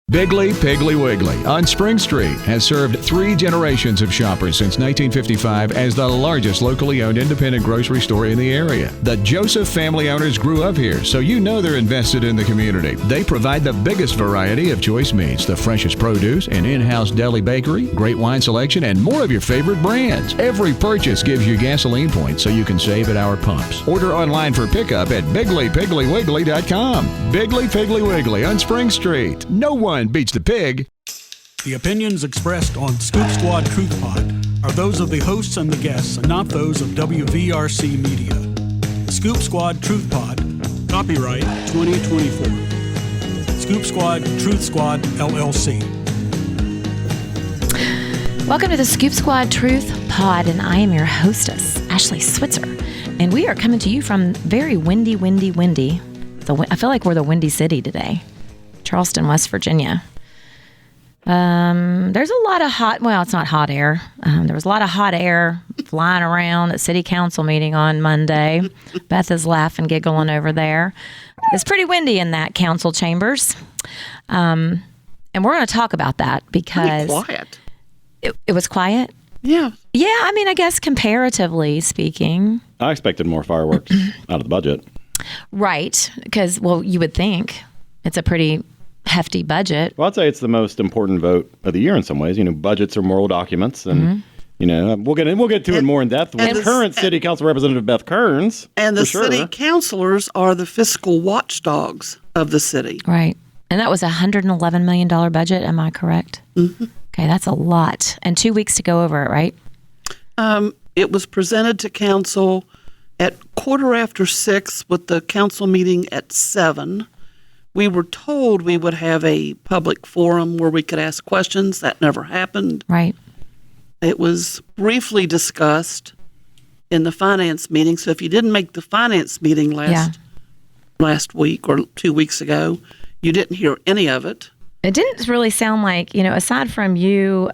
Biggly Piggly Wiggly on Spring Street has served 3 generations of shoppers since 1955 as the largest locally owned independent grocery store in the area. The Joseph family owners grew up here, so you know they're invested in the community. They provide the biggest variety of choice meats, the freshest produce, an in-house deli bakery, great wine selection, and more of your favorite brands. Every purchase gives you gasoline points so you can save at our pumps. Order online for pickup at bigglypigglywiggly.com. Biggly Piggly Wiggly on Spring Street. No one beats the pig. The opinions expressed on Scoop Squad Truth Pod are those of the hosts and the guests and not those of WVRC Media. Scoop Squad Truth Pod, copyright 2024. Scoop Squad Truth Squad, LLC. Welcome to the Scoop Squad Truth Pod, and I am your hostess, Ashley Switzer. And we are coming to you from very windy. I feel like we're the Windy City today. Charleston, West Virginia. There's a lot of it's not hot air. There was a lot of hot air flying around at City Council meeting on Monday. Beth is laughing, giggling over there. It's pretty windy in that council chambers. And we're going to talk about that because... Pretty quiet. It was quiet? Yeah. Yeah, I mean, I guess comparatively speaking. I expected more fireworks out of the budget. Right, because, well, you would think it's a pretty hefty budget. Well, I'd say it's the most important vote of the year in some ways. You know, budgets are moral documents, and you know, we'll get to it more in depth with current City Council Representative Beth Kearns. And the city councilors are the fiscal watchdogs of the city. Right, and that was a $111 million budget. Am I correct? Mm-hmm. Okay, that's a lot, and 2 weeks to go over it, right? It was presented to council at 6:15 with the council meeting at 7. We were told we would have a public forum where we could ask questions. That never happened. Right. It was briefly discussed in the finance meeting. So if you didn't make the finance meeting last week or 2 weeks ago, you didn't hear any of it. It didn't really sound like, aside from you,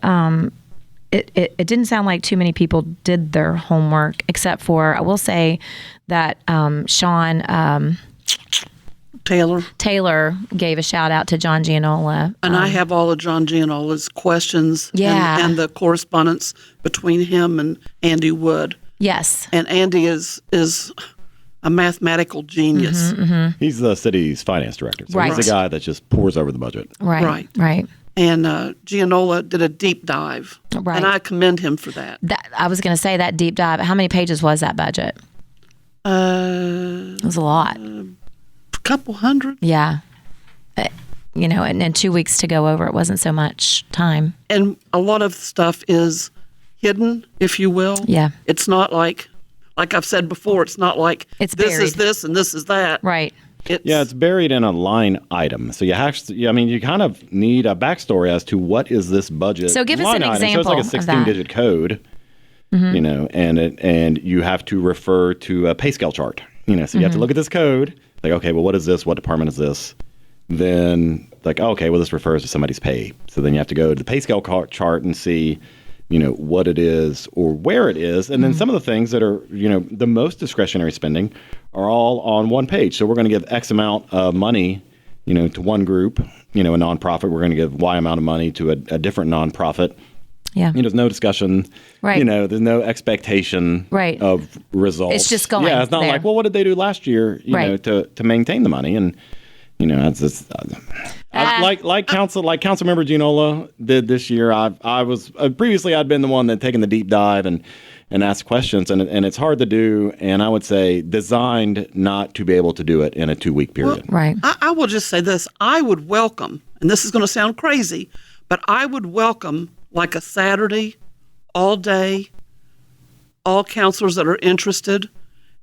it didn't sound like too many people did their homework, except for, I will say that Sean Taylor gave a shout out to John Gianola. And I have all of John Gianola's questions and the correspondence between him and Andy Wood. Yes. And Andy is a mathematical genius. Mm-hmm, mm-hmm. He's the city's finance director. So he's the guy that just pours over the budget. Right. And Gianola did a deep dive. Right. And I commend him for that. I was going to say that deep dive. How many pages was that budget? It was a lot. A couple hundred. Yeah. And 2 weeks to go over. It wasn't so much time. And a lot of stuff is hidden, if you will. Yeah. It's not like I've said before, it's not like it's this buried. Is this and this is that. Right. It's buried in a line item. So you have to, you kind of need a backstory as to what is this budget. So give us an example. So it's like a 16-digit code, and you have to refer to a pay scale chart. So you have to look at this code, like, okay, well, what is this? What department is this? Then, like, okay, well, this refers to somebody's pay. So then you have to go to the pay scale chart and see, what it is or where it is. And then some of the things that are, the most discretionary spending are all on one page. So we're going to give X amount of money, to one group, a nonprofit. We're going to give Y amount of money to a different nonprofit. Yeah. There's no discussion. Right. There's no expectation of results. It's just going. Yeah. It's not there. like, well, what did they do last year, to maintain the money? And, it's just, like council member Gianola did this year. I was previously I'd been the one that taken the deep dive and asked questions, and it's hard to do. And I would say designed not to be able to do it in a 2-week period. Well, right. I will just say this: I would welcome, and this is going to sound crazy, but I would welcome like a Saturday, all day, all counselors that are interested.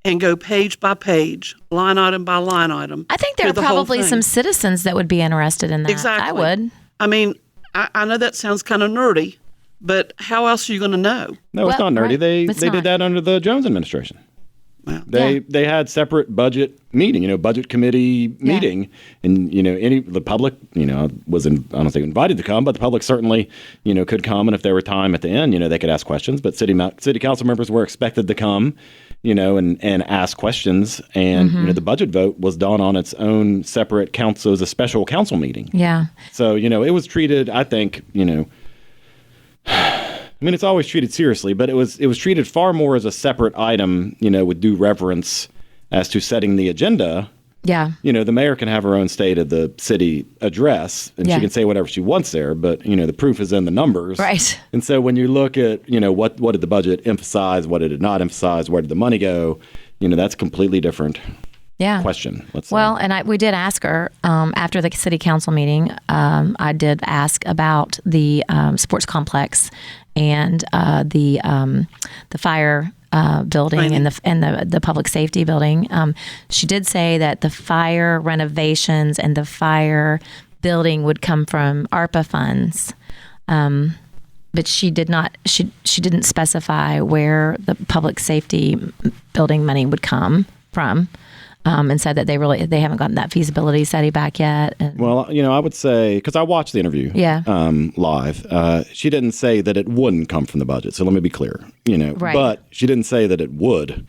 And go page by page, line item by line item. I think there are probably some citizens that would be interested in that. Exactly. I would. I mean, I know that sounds kind of nerdy, but how else are you going to know? No, it's not nerdy. Right. They did that under the Jones administration. They had separate budget meeting, budget committee meeting, and the public, was I don't think invited to come, but the public certainly, could come, and if there were time at the end, they could ask questions. But city council members were expected to come, and ask questions, and the budget vote was done on its own separate council. It was a special council meeting. Yeah. So it was treated, I think, it's always treated seriously, but it was treated far more as a separate item, with due reverence as to setting the agenda. Yeah. The mayor can have her own State of the City address, and she can say whatever she wants there, but, the proof is in the numbers. Right. And so when you look at, what did the budget emphasize, what did it not emphasize, where did the money go, that's a completely different question. Let's say. Well, and we did ask her after the city council meeting. I did ask about the sports complex and the fire building and the public safety building. She did say that the fire renovations and the fire building would come from ARPA funds. But she did not. She didn't specify where the public safety building money would come from. And said that they haven't gotten that feasibility study back yet. Well, I would say, because I watched the interview live, she didn't say that it wouldn't come from the budget. So let me be clear, Right. But she didn't say that it would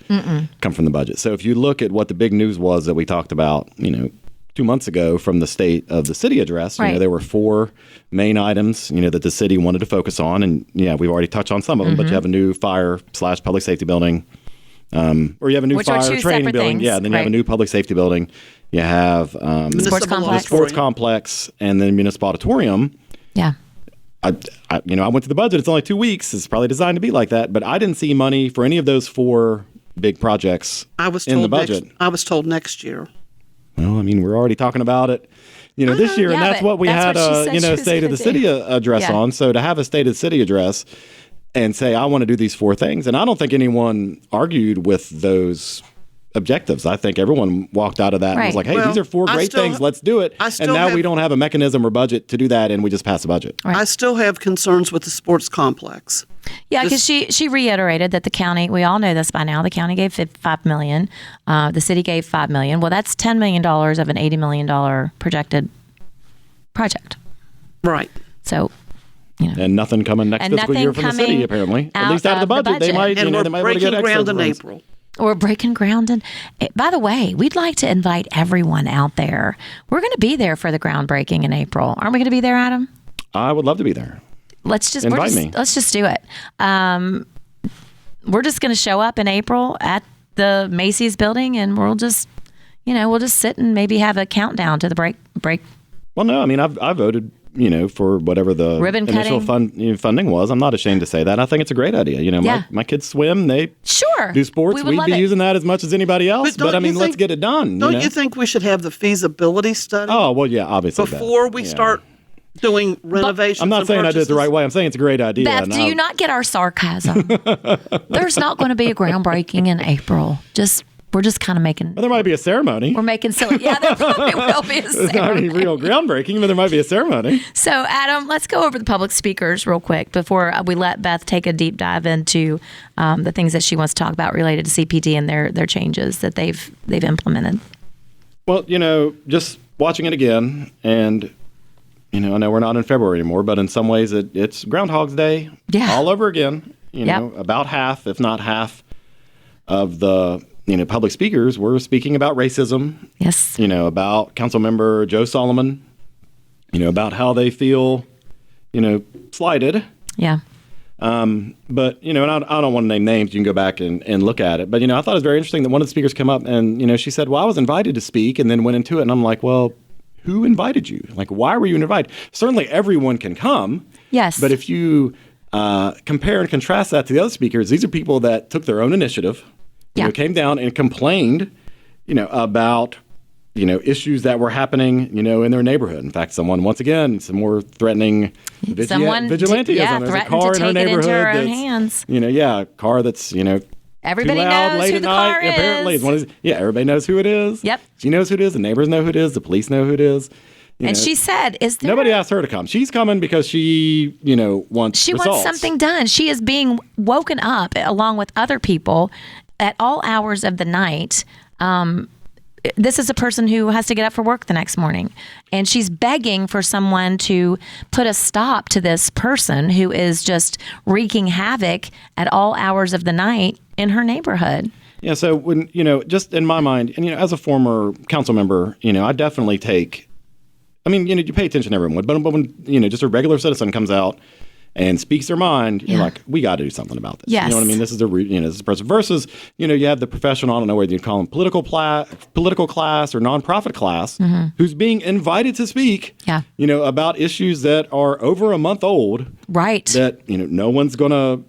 come from the budget. So if you look at what the big news was that we talked about, 2 months ago from the State of the City address, there were 4 main items, that the city wanted to focus on. And we've already touched on some of them, but you have a new fire/public safety building. Or you have a new fire training building. Things. Yeah, then you have a new public safety building. You have the sports complex and then municipal auditorium. Yeah. I went to the budget. It's only 2 weeks. It's probably designed to be like that. But I didn't see money for any of those 4 big projects in the budget. I was told next year. Well, we're already talking about it, this year. And that's what we had a State of the City address on. So to have a State of the City address and say, I want to do these 4 things. And I don't think anyone argued with those objectives. I think everyone walked out of that and was like, hey, these are 4 great things. Let's do it. And now we don't have a mechanism or budget to do that, and we just pass the budget. Right. I still have concerns with the sports complex. Yeah, because she reiterated that the county, we all know this by now, the county gave $5 million. The city gave $5 million. Well, that's $10 million of an $80 million projected project. Right. So... And nothing coming next fiscal year from the city, apparently. At least out of the budget. They might, and they might we're breaking ground in funds. April. We're breaking ground. And by the way, we'd like to invite everyone out there. We're going to be there for the groundbreaking in April. Aren't we going to be there, Adam? I would love to be there. Let's just me. Let's just do it. We're just going to show up in April at the Macy's building, and we'll just sit and maybe have a countdown to the break. Well, no, I voted, for whatever the ribbon initial funding was. I'm not ashamed to say that. I think it's a great idea. My kids swim. They do sports. We'd be using that as much as anybody else. But let's get it done. Don't you think we should have the feasibility study? Oh, well, yeah, obviously. Before we start doing renovations. I'm not saying I did it the right way. I'm saying it's a great idea. Beth, do you not get our sarcasm? There's not going to be a groundbreaking in April. We're just kind of making... Well, there might be a ceremony. We're making silly... Yeah, there probably will be a ceremony. It's not any real groundbreaking, but there might be a ceremony. So, Adam, let's go over the public speakers real quick before we let Beth take a deep dive into the things that she wants to talk about related to CPD and their changes that they've implemented. Well, just watching it again, and, I know we're not in February anymore, but in some ways it's Groundhog's Day all over again. About half, if not half, of the... public speakers were speaking about racism. Yes. About Councilmember Joe Solomon, about how they feel, slighted. Yeah. But, and I don't want to name names. You can go back and look at it. But, I thought it was very interesting that one of the speakers came up and, she said, well, I was invited to speak, and then went into it. And I'm like, well, who invited you? Like, why were you invited? Certainly everyone can come. Yes. But if you compare and contrast that to the other speakers, these are people that took their own initiative. Came down and complained, about, issues that were happening, in their neighborhood. In fact, some more threatening vigilanteism. There's a car in her neighborhood that's, a car that's, everybody too loud, knows late who at the night. car Apparently, is. Everybody knows who it is. Yep. She knows who it is. The neighbors know who it is. The police know who it is. And she said, "Is there?" Nobody asked her to come. She's coming because she, wants. She results. wants something done. She is being woken up along with other people at all hours of the night. This is a person who has to get up for work the next morning, and she's begging for someone to put a stop to this person who is just wreaking havoc at all hours of the night in her neighborhood. Yeah, so when, just in my mind, and, as a former council member, I definitely you pay attention to everyone, but when, just a regular citizen comes out and speaks their mind, you're like, we got to do something about this. Yes. You know what I mean? This is this is a person versus, you have the professional, I don't know whether you call them political class or nonprofit class, who's being invited to speak, about issues that are over a month old. Right. That, no one's going to,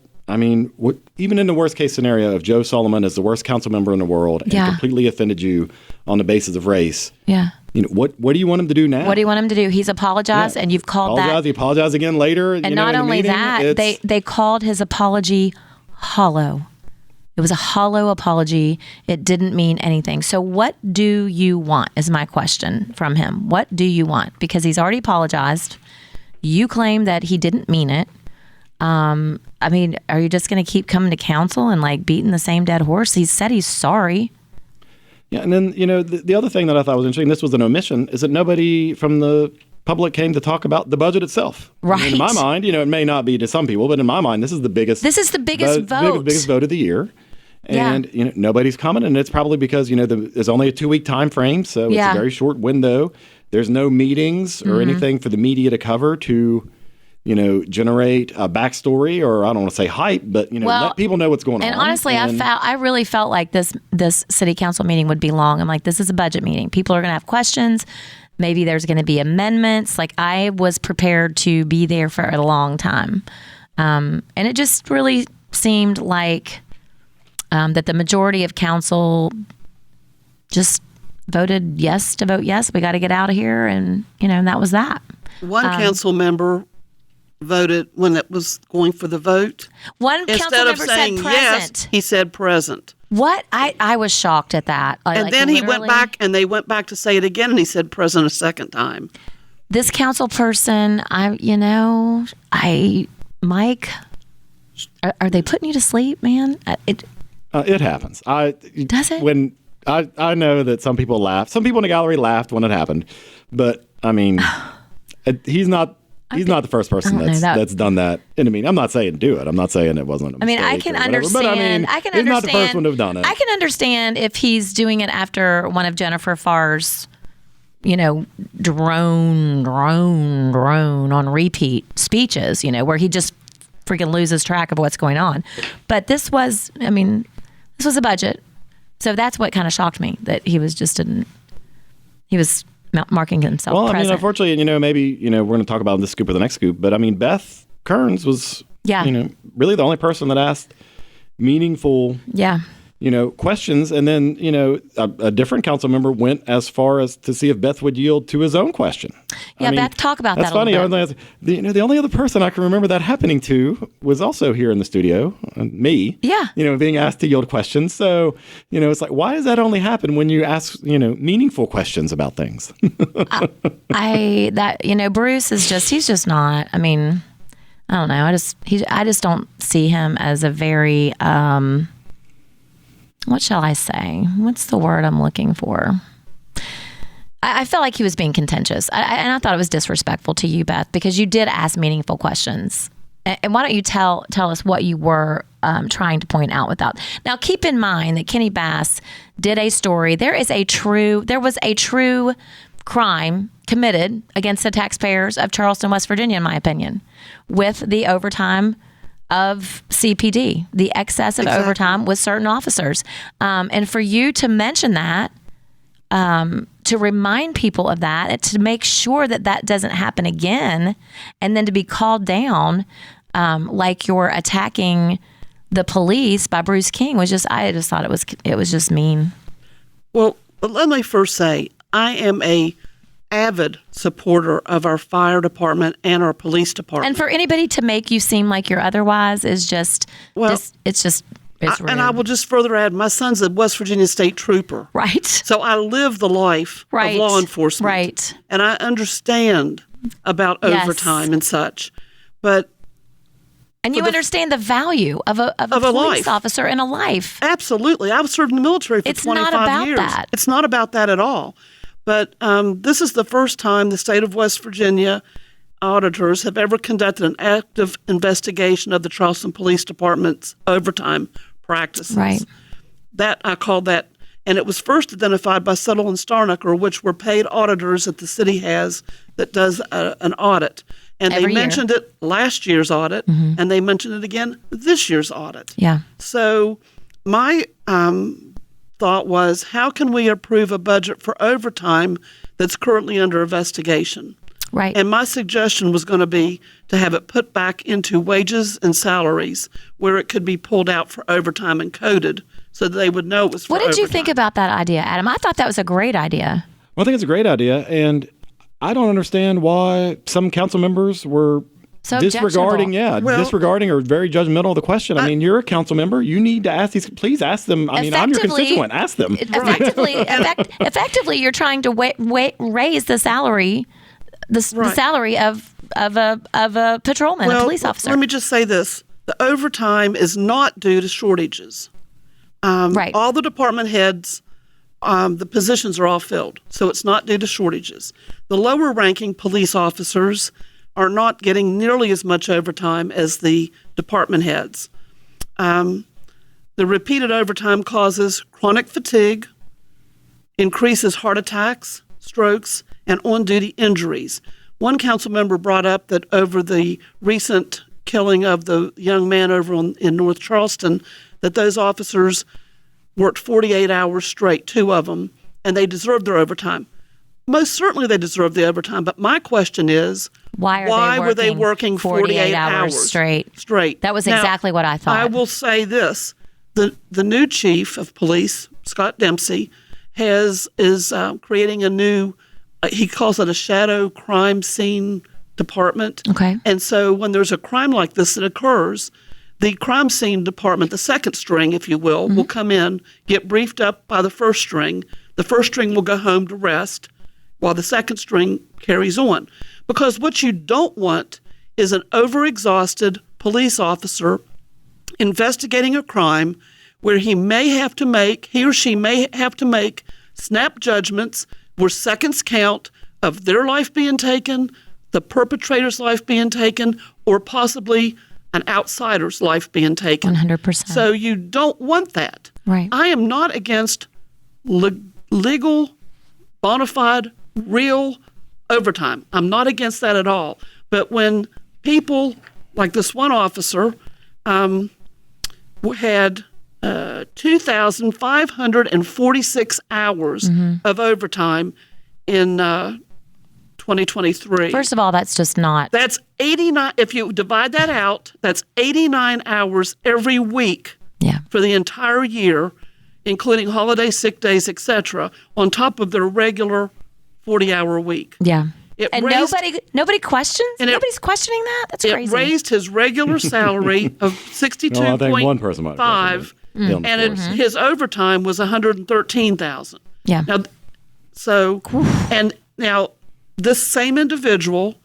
even in the worst case scenario, if Joe Solomon is the worst council member in the world and completely offended you on the basis of race, what do you want him to do now? What do you want him to do? He's apologized, and you've called that. He apologized again later. And not only that, they called his apology hollow. It was a hollow apology. It didn't mean anything. So what do you want is my question from him. What do you want? Because he's already apologized. You claim that he didn't mean it. Are you just going to keep coming to council and beating the same dead horse? He said he's sorry. Yeah, and then, the other thing that I thought was interesting, this was an omission, is that nobody from the public came to talk about the budget itself. Right. In my mind, it may not be to some people, but in my mind, this is the biggest vote. Biggest vote of the year. And, nobody's coming, and it's probably because, there's only a 2-week time frame, so it's a very short window. There's no meetings or anything for the media to cover to generate a backstory, or I don't want to say hype, but let people know what's going on. And honestly, I really felt like this city council meeting would be long. I'm like, this is a budget meeting. People are going to have questions. Maybe there's going to be amendments. I was prepared to be there for a long time, and it just really seemed like that the majority of council just voted yes to vote yes. We got to get out of here, and that was that. One council member voted when it was going for the vote. One council member said present. Yes, he said present. What? I was shocked at that. And then he went back, and they went back to say it again, and he said present a second time. This council person, Mike, are they putting you to sleep, man? It happens. Does it? When I know that some people laughed. Some people in the gallery laughed when it happened, but he's not. He's not the first person that's done that. And I'm not saying do it. I'm not saying it wasn't a mistake. I can understand. He's not the first one to have done it. I can understand if he's doing it after one of Jennifer Farr's, drone on repeat speeches, where he just freaking loses track of what's going on. But this was a budget. So that's what kind of shocked me, that he was marking himself present. Unfortunately, maybe, we're going to talk about this scoop or the next scoop, but Beth Kearns was, really the only person that asked meaningful, questions. And then, a different council member went as far as to see if Beth would yield to his own question. Yeah, Beth, talk about that a little bit. The only other person I can remember that happening to was also here in the studio, me. Yeah. Being asked to yield questions. So, it's like, why does that only happen when you ask, meaningful questions about things? Bruce is he's just not, I don't know. I just don't see him as a very, what shall I say? What's the word I'm looking for? I felt like he was being contentious. And I thought it was disrespectful to you, Beth, because you did ask meaningful questions. And why don't you tell us what you were trying to point out with that? Now, keep in mind that Kenny Bass did a story. There was a true crime committed against the taxpayers of Charleston, West Virginia, in my opinion, with the overtime of CPD, the excess of overtime with certain officers. And for you to mention that, to remind people of that, and to make sure that doesn't happen again, and then to be called down like you're attacking the police by Bruce King I just thought it was just mean. Well, let me first say, I am a avid supporter of our fire department and our police department. And for anybody to make you seem like you're otherwise is just, it's rude. And I will just further add, my son's a West Virginia State Trooper. Right. So I live the life of law enforcement. Right. And I understand about overtime and such. But And you understand the value of a police life. officer in a life. Absolutely. I was served in the military for 25 not about years. that. It's not about that at all. But this is the first time the state of West Virginia auditors have ever conducted an active investigation of the Charleston Police Department's overtime practices. Right. That I call that, and it was first identified by Settle and Starnucker, which were paid auditors that the city has that does an audit. And Every they year. mentioned it last year's audit, and they mentioned it again this year's audit. Yeah. So my thought was, how can we approve a budget for overtime that's currently under investigation? Right. And my suggestion was going to be to have it put back into wages and salaries where it could be pulled out for overtime and coded so that they would know it was for What did you overtime. think about that idea, Adam? I thought that was a great idea. Well, I think it's a great idea, and I don't understand why some council members were So disregarding, objectionable. disregarding or very judgmental of the question. I mean, you're a council member. You need to ask these. Please ask them. I mean, I'm your Effectively- constituent. Ask them. Effectively, you're trying to raise the salary, the salary of a patrolman, a police officer. Let me just say this. The overtime is not due to shortages. Right. All the department heads, the positions are all filled, so it's not due to shortages. The lower-ranking police officers are not getting nearly as much overtime as the department heads. The repeated overtime causes chronic fatigue, increases heart attacks, strokes, and on-duty injuries. One council member brought up that over the recent killing of the young man over in North Charleston, that those officers worked 48 hours straight, 2 of them, and they deserved their overtime. Most certainly they deserve the overtime, but my question is, Why were they working 48 hours straight? That was Now, exactly what I thought. I will say this. The new chief of police, Scott Dempsey, is creating a new, he calls it a shadow crime scene department. Okay. And so when there's a crime like this that occurs, the crime scene department, the second string, if you will come in, get briefed up by the first string. The first string will go home to rest while the second string carries on. Because what you don't want is an overexhausted police officer investigating a crime where he or she may have to make snap judgments where seconds count of their life being taken, the perpetrator's life being taken, or possibly an outsider's life being taken. 100%. So you don't want that. Right. I am not against legal, bona fide, real overtime. I'm not against that at all. But when people, like this one officer, had 2,546 hours of overtime in 2023. First of all, that's just not. That's 89. If you divide that out, that's 89 hours every week for the entire year, including holidays, sick days, etc., on top of their regular 40-hour week. Yeah. And nobody questions? and Nobody's questioning that? That's crazy. It raised his regular salary of 62.5. No, I think one person might have questioned it. And his overtime was $113,000. Yeah. Now this same individual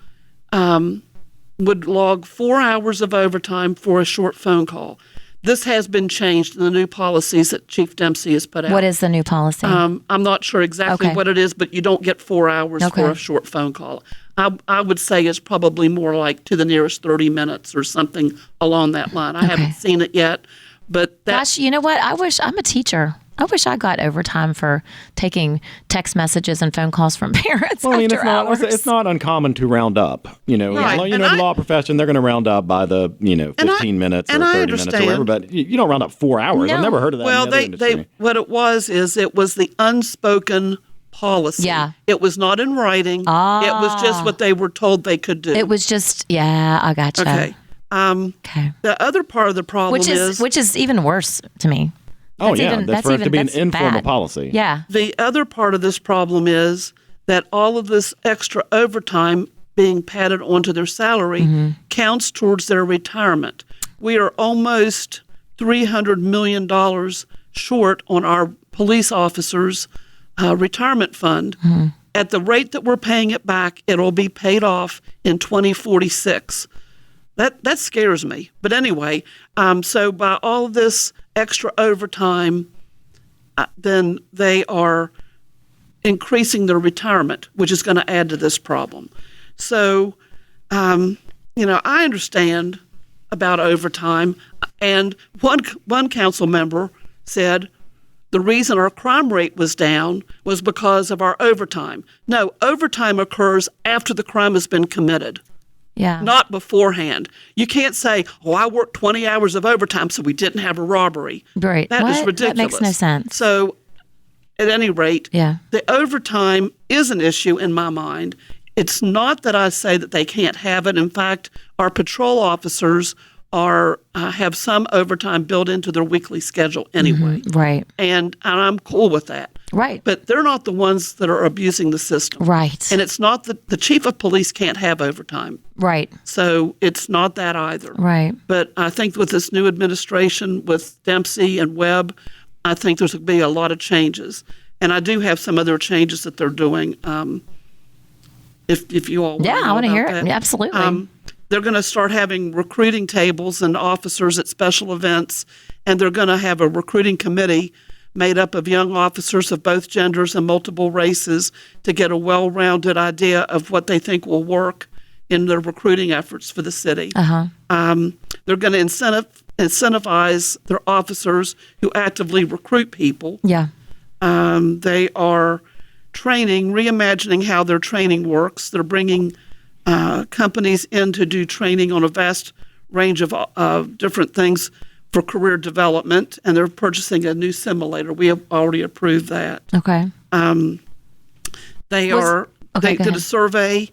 would log 4 hours of overtime for a short phone call. This has been changed in the new policies that Chief Dempsey has put out. What is the new policy? I'm not sure exactly what it is, but you don't get 4 hours for a short phone call. I would say it's probably more like to the nearest 30 minutes or something along that line. I haven't seen it yet, but Gosh, you know what? I'm a teacher. I wish I got overtime for taking text messages and phone calls from parents after hours. It's not uncommon to round up. Right. In the law profession, they're going to round up by the 15 minutes or 30 minutes or whatever. But you don't round up 4 hours. No. I've never heard of that. Well, in the other industry. what it was the unspoken policy. Yeah. It was not in writing. It was just what they were told they could do. It was just, I gotcha. Okay. The other part of the problem which is even worse to me. That's for it to be an informal policy. Yeah. The other part of this problem is that all of this extra overtime being padded onto their salary counts towards their retirement. We are almost $300 million short on our police officers' retirement fund. At the rate that we're paying it back, it'll be paid off in 2046. That scares me. But anyway, so by all this extra overtime, then they are increasing their retirement, which is going to add to this problem. So, I understand about overtime. And one council member said the reason our crime rate was down was because of our overtime. No, overtime occurs after the crime has been committed. Yeah. Not beforehand. You can't say, I worked 20 hours of overtime so we didn't have a robbery. Right. That is ridiculous. That makes no sense. So, at any rate, yeah. The overtime is an issue in my mind. It's not that I say that they can't have it. In fact, our patrol officers have some overtime built into their weekly schedule anyway. Mm-hmm. Right. And I'm cool with that. Right. But they're not the ones that are abusing the system. Right. And it's not that the chief of police can't have overtime. Right. So it's not that either. Right. But I think with this new administration, with Dempsey and Webb, I think there's going to be a lot of changes. And I do have some other changes that they're doing. If you all want to know I want to hear that. it. Absolutely. They're going to start having recruiting tables and officers at special events, and they're going to have a recruiting committee made up of young officers of both genders and multiple races to get a well-rounded idea of what they think will work in their recruiting efforts for the city. Uh-huh. They're going to incentivize their officers who actively recruit people. Yeah. They are reimagining how their training works. They're bringing companies in to do training on a vast range of different things for career development, and they're purchasing a new simulator. We have already approved that. Okay. They did a survey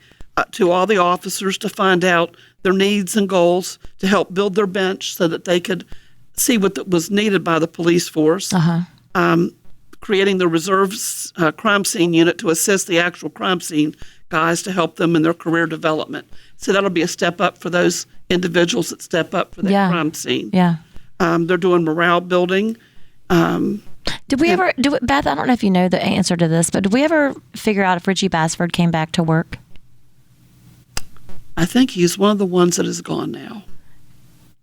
to all the officers to find out their needs and goals to help build their bench so that they could see what was needed by the police force. Uh-huh. Creating the reserves crime scene unit to assist the actual crime scene guys to help them in their career development. So that'll be a step up for those individuals that step up for that crime scene. Yeah. They're doing morale building. Did we ever, Beth, I don't know if you know the answer to this, but did we ever figure out if Richie Bassford came back to work? I think he's one of the ones that is gone now.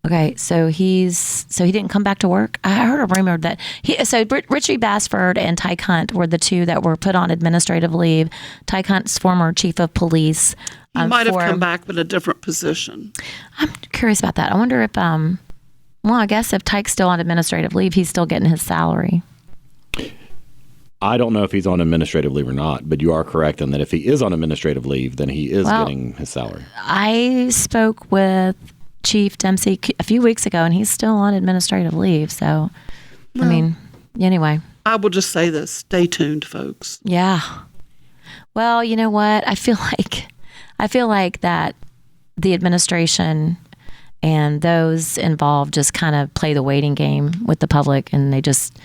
Okay, so he didn't come back to work. I heard a rumor that Richie Bassford and Tyke Hunt were the two that were put on administrative leave. Tyke Hunt's former chief of police. He might have come back in a different position. I'm curious about that. I wonder if, I guess if Tyke's still on administrative leave, he's still getting his salary. I don't know if he's on administrative leave or not, but you are correct in that if he is on administrative leave, then he is getting his salary. I spoke with Chief Dempsey a few weeks ago, and he's still on administrative leave. So, anyway. I will just say this. Stay tuned, folks. Yeah. Well, you know what? I feel like that the administration and those involved just kind of play the waiting game with the public, and they just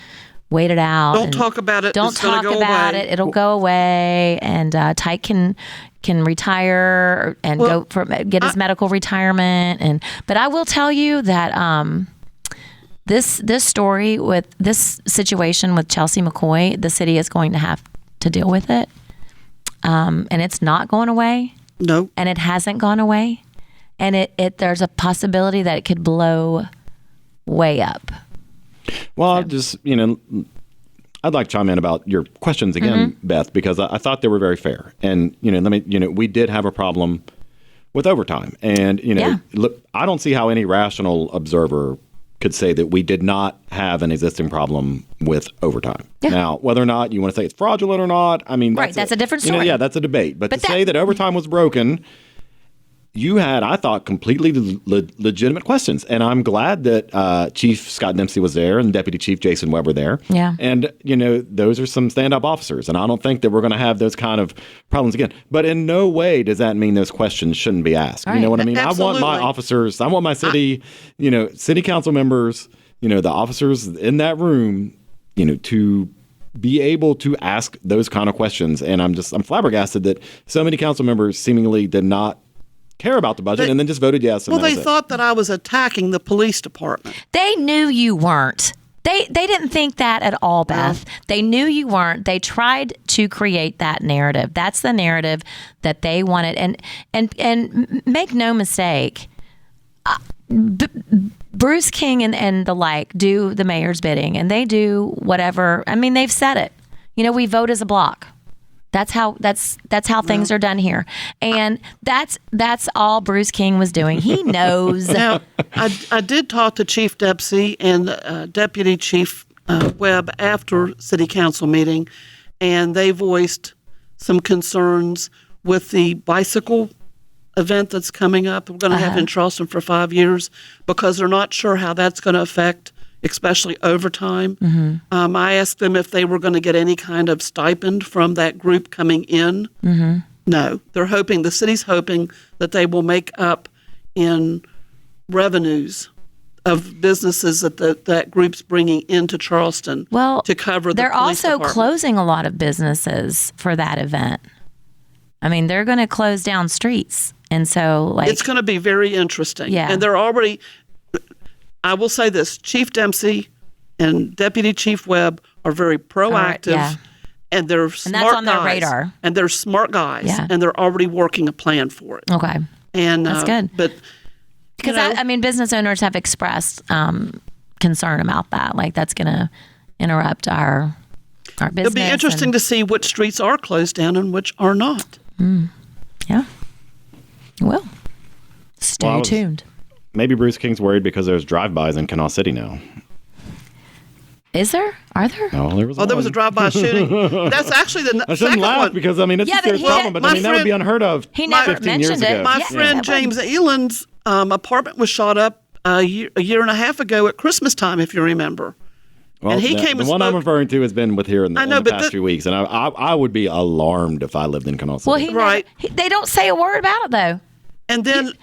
wait it out. Don't talk about it. Don't talk about it. It'll go away, and Tyke can retire and get his medical retirement. But I will tell you that this story with this situation with Chelsea McCoy, the city is going to have to deal with it, and it's not going away. No, and it hasn't gone away, and there's a possibility that it could blow way up. Well, I'd like to chime in about your questions again, Beth, because I thought they were very fair. And, we did have a problem with overtime. And, look, I don't see how any rational observer could say that we did not have an existing problem with overtime. Yeah. Now, whether or not you want to say it's fraudulent or not, that's a different story. That's a debate. But to say that overtime was broken, you had, I thought, completely legitimate questions. And I'm glad that Chief Scott Dempsey was there and Deputy Chief Jason Webb were there. Yeah. And, those are some stand-up officers. And I don't think that we're going to have those kind of problems again. But in no way does that mean those questions shouldn't be asked. Right. You know what I mean? Absolutely. I want my officers, I want my city, city council members, the officers in that room, to be able to ask those kind of questions. And I'm flabbergasted that so many council members seemingly did not care about the budget and then just voted yes. They thought that I was attacking the police department. They knew you weren't. They didn't think that at all, Beth. They knew you weren't. They tried to create that narrative. That's the narrative that they wanted. And make no mistake, Bruce King and the like do the mayor's bidding, and they do whatever. I mean, they've said it. We vote as a block. That's how things are done here, and that's all Bruce King was doing. He knows. Now, I did talk to Chief Dempsey and Deputy Chief Webb after City Council meeting, and they voiced some concerns with the bicycle event that's coming up. We're going to have in Charleston for 5 years because they're not sure how that's going to affect, especially overtime. Mm-hmm. I asked them if they were going to get any kind of stipend from that group coming in. Mm-hmm. No, the city's hoping that they will make up in revenues of businesses that group's bringing into Charleston to cover the they're police also department. Closing a lot of businesses for that event. I mean, they're going to close down streets. And so, it's going to be very interesting. Yeah. And they're already, I will say this, Chief Dempsey and Deputy Chief Webb are very proactive. And they're smart guys. And that's on their radar. And they're smart guys. Yeah. And they're already working a plan for it. Okay. And that's good. But because business owners have expressed concern about that. Like, that's going to interrupt our business. It'll be interesting to see which streets are closed down and which are not. Yeah. Well, stay tuned. Maybe Bruce King's worried because there's drive-bys in Canal City now. Is there? Are there? No, there was. There was a drive-by shooting. That's actually the I shouldn't second laugh one. because it's a serious problem, but that would be unheard of. He never 15 years mentioned it. ago. My friend James Eland's apartment was shot up a year and a half ago at Christmas time, if you remember. Well, and he came the and one spoke. I'm referring to has been with here in the past few weeks, and I would be alarmed if I lived in Canal City. Well, they don't say a word about it though. And then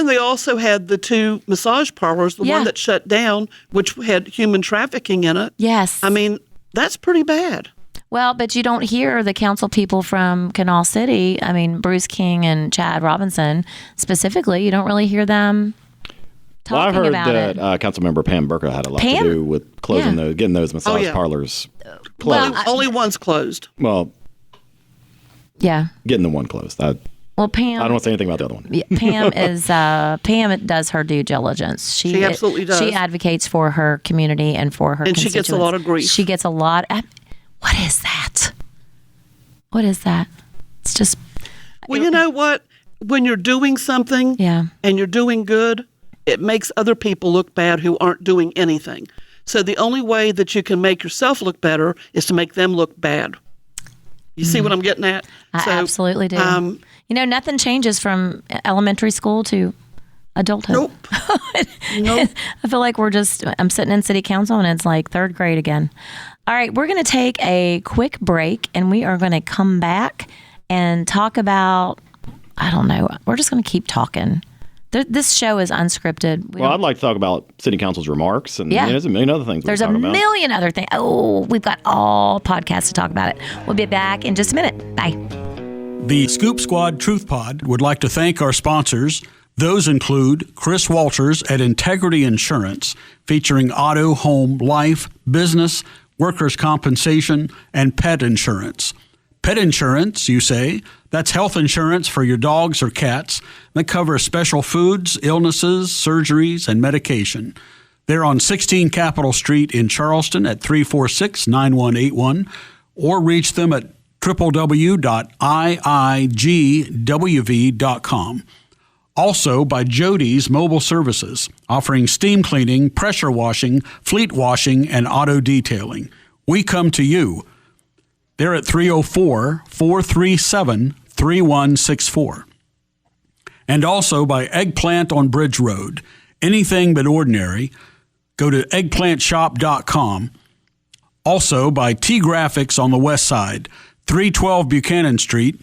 they also had the 2 massage parlors, the one that shut down, which had human trafficking in it. Yes. I mean, that's pretty bad. Well, but you don't hear the council people from Canal City. I mean, Bruce King and Chad Robinson specifically, you don't really hear them talking about it. Well, I heard that Councilmember Pam Burka had a lot to do with closing getting those massage parlors closed. Only one's closed. Well, getting the one closed. Well, Pam. I don't want to say anything about the other one. Pam does her due diligence. She absolutely does. She advocates for her community and for her constituents. She gets a lot of grief. She gets a lot. What is that? What is that? It's just. Well, you know what? When you're doing something and you're doing good, it makes other people look bad who aren't doing anything. So the only way that you can make yourself look better is to make them look bad. You see what I'm getting at? I absolutely do. Nothing changes from elementary school to adulthood. Nope. I feel like I'm sitting in city council and it's like 3rd grade again. All right, we're going to take a quick break and we are going to come back and talk about, I don't know, we're just going to keep talking. This show is unscripted. I'd like to talk about city council's remarks and there's a million other things. There's a million other things. Oh, we've got all podcasts to talk about it. We'll be back in just a minute. Bye. The Scoop Squad Truth Pod would like to thank our sponsors. Those include Chris Walters at Integrity Insurance, featuring auto, home, life, business, workers' compensation, and pet insurance. Pet insurance, you say? That's health insurance for your dogs or cats that covers special foods, illnesses, surgeries, and medication. They're on 16 Capitol Street in Charleston at 346-9181, or reach them at www.iigwv.com. Also by Jody's Mobile Services, offering steam cleaning, pressure washing, fleet washing, and auto detailing. We come to you. They're at 304-437-3164. And also by Eggplant on Bridge Road. Anything but ordinary. Go to eggplantshop.com. Also by T-Graphics on the west side, 312 Buchanan Street,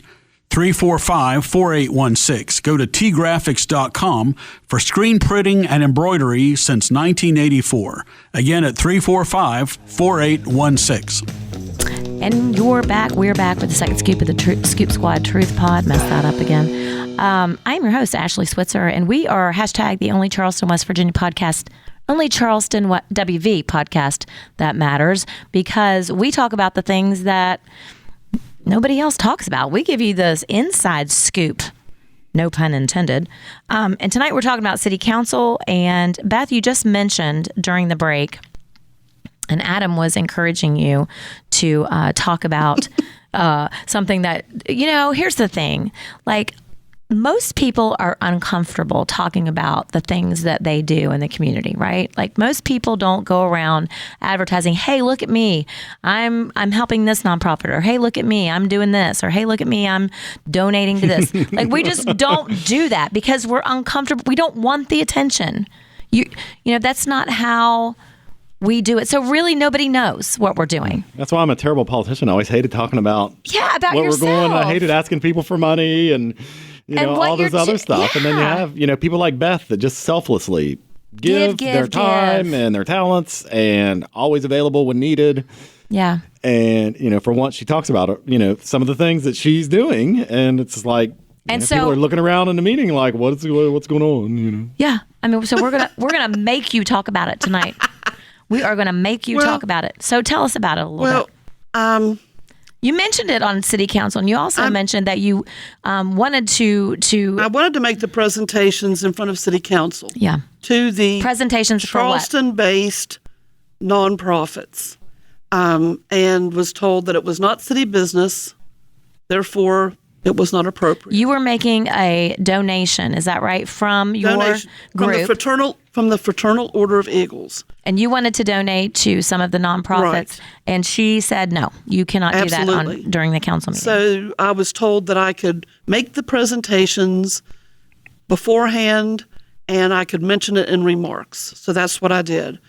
345-4816. Go to tgraphics.com for screen printing and embroidery since 1984. Again at 345-4816. And you're back. We're back with the second scoop of the Scoop Squad Truth Pod. Messed that up again. I'm your host, Ashley Switzer, and we are hashtag the only Charleston, West Virginia podcast, only Charleston WV podcast that matters, because we talk about the things that nobody else talks about. We give you this inside scoop No pun intended. And tonight we're talking about city council. And Beth, you just mentioned during the break, and Adam was encouraging you to talk about something that, here's the thing. Like, most people are uncomfortable talking about the things that they do in the community, right? Like, most people don't go around advertising, hey, look at me, I'm helping this nonprofit, or hey, look at me, I'm doing this, or hey, look at me, I'm donating to this. Like, we just don't do that because we're uncomfortable. We don't want the attention. That's not how we do it. So really nobody knows what we're doing. That's why I'm a terrible politician. I always hated talking about about what yourself. we're going. I hated asking people for money and all this other stuff. And then you have, people like Beth that just selflessly give their time and their talents and always available when needed. Yeah. And, for once she talks about, some of the things that she's doing. And it's like, and so people are looking around in the meeting like, what's going on, Yeah. I mean, so we're going to make you talk about it tonight. We are going to make you talk about it. So tell us about it a little bit. You mentioned it on city council, and you also mentioned that you wanted to. I wanted to make the presentations in front of city council. Yeah. To the presentations Charleston-based nonprofits, and was told that it was not city business, therefore it was not appropriate. You were making a donation, is that right, from your group? From the Fraternal Order of Eagles. And you wanted to donate to some of the nonprofits, right. And she said, no, you cannot do that during the council meeting. So I was told that I could make the presentations beforehand and I could mention it in remarks. So that's what I did.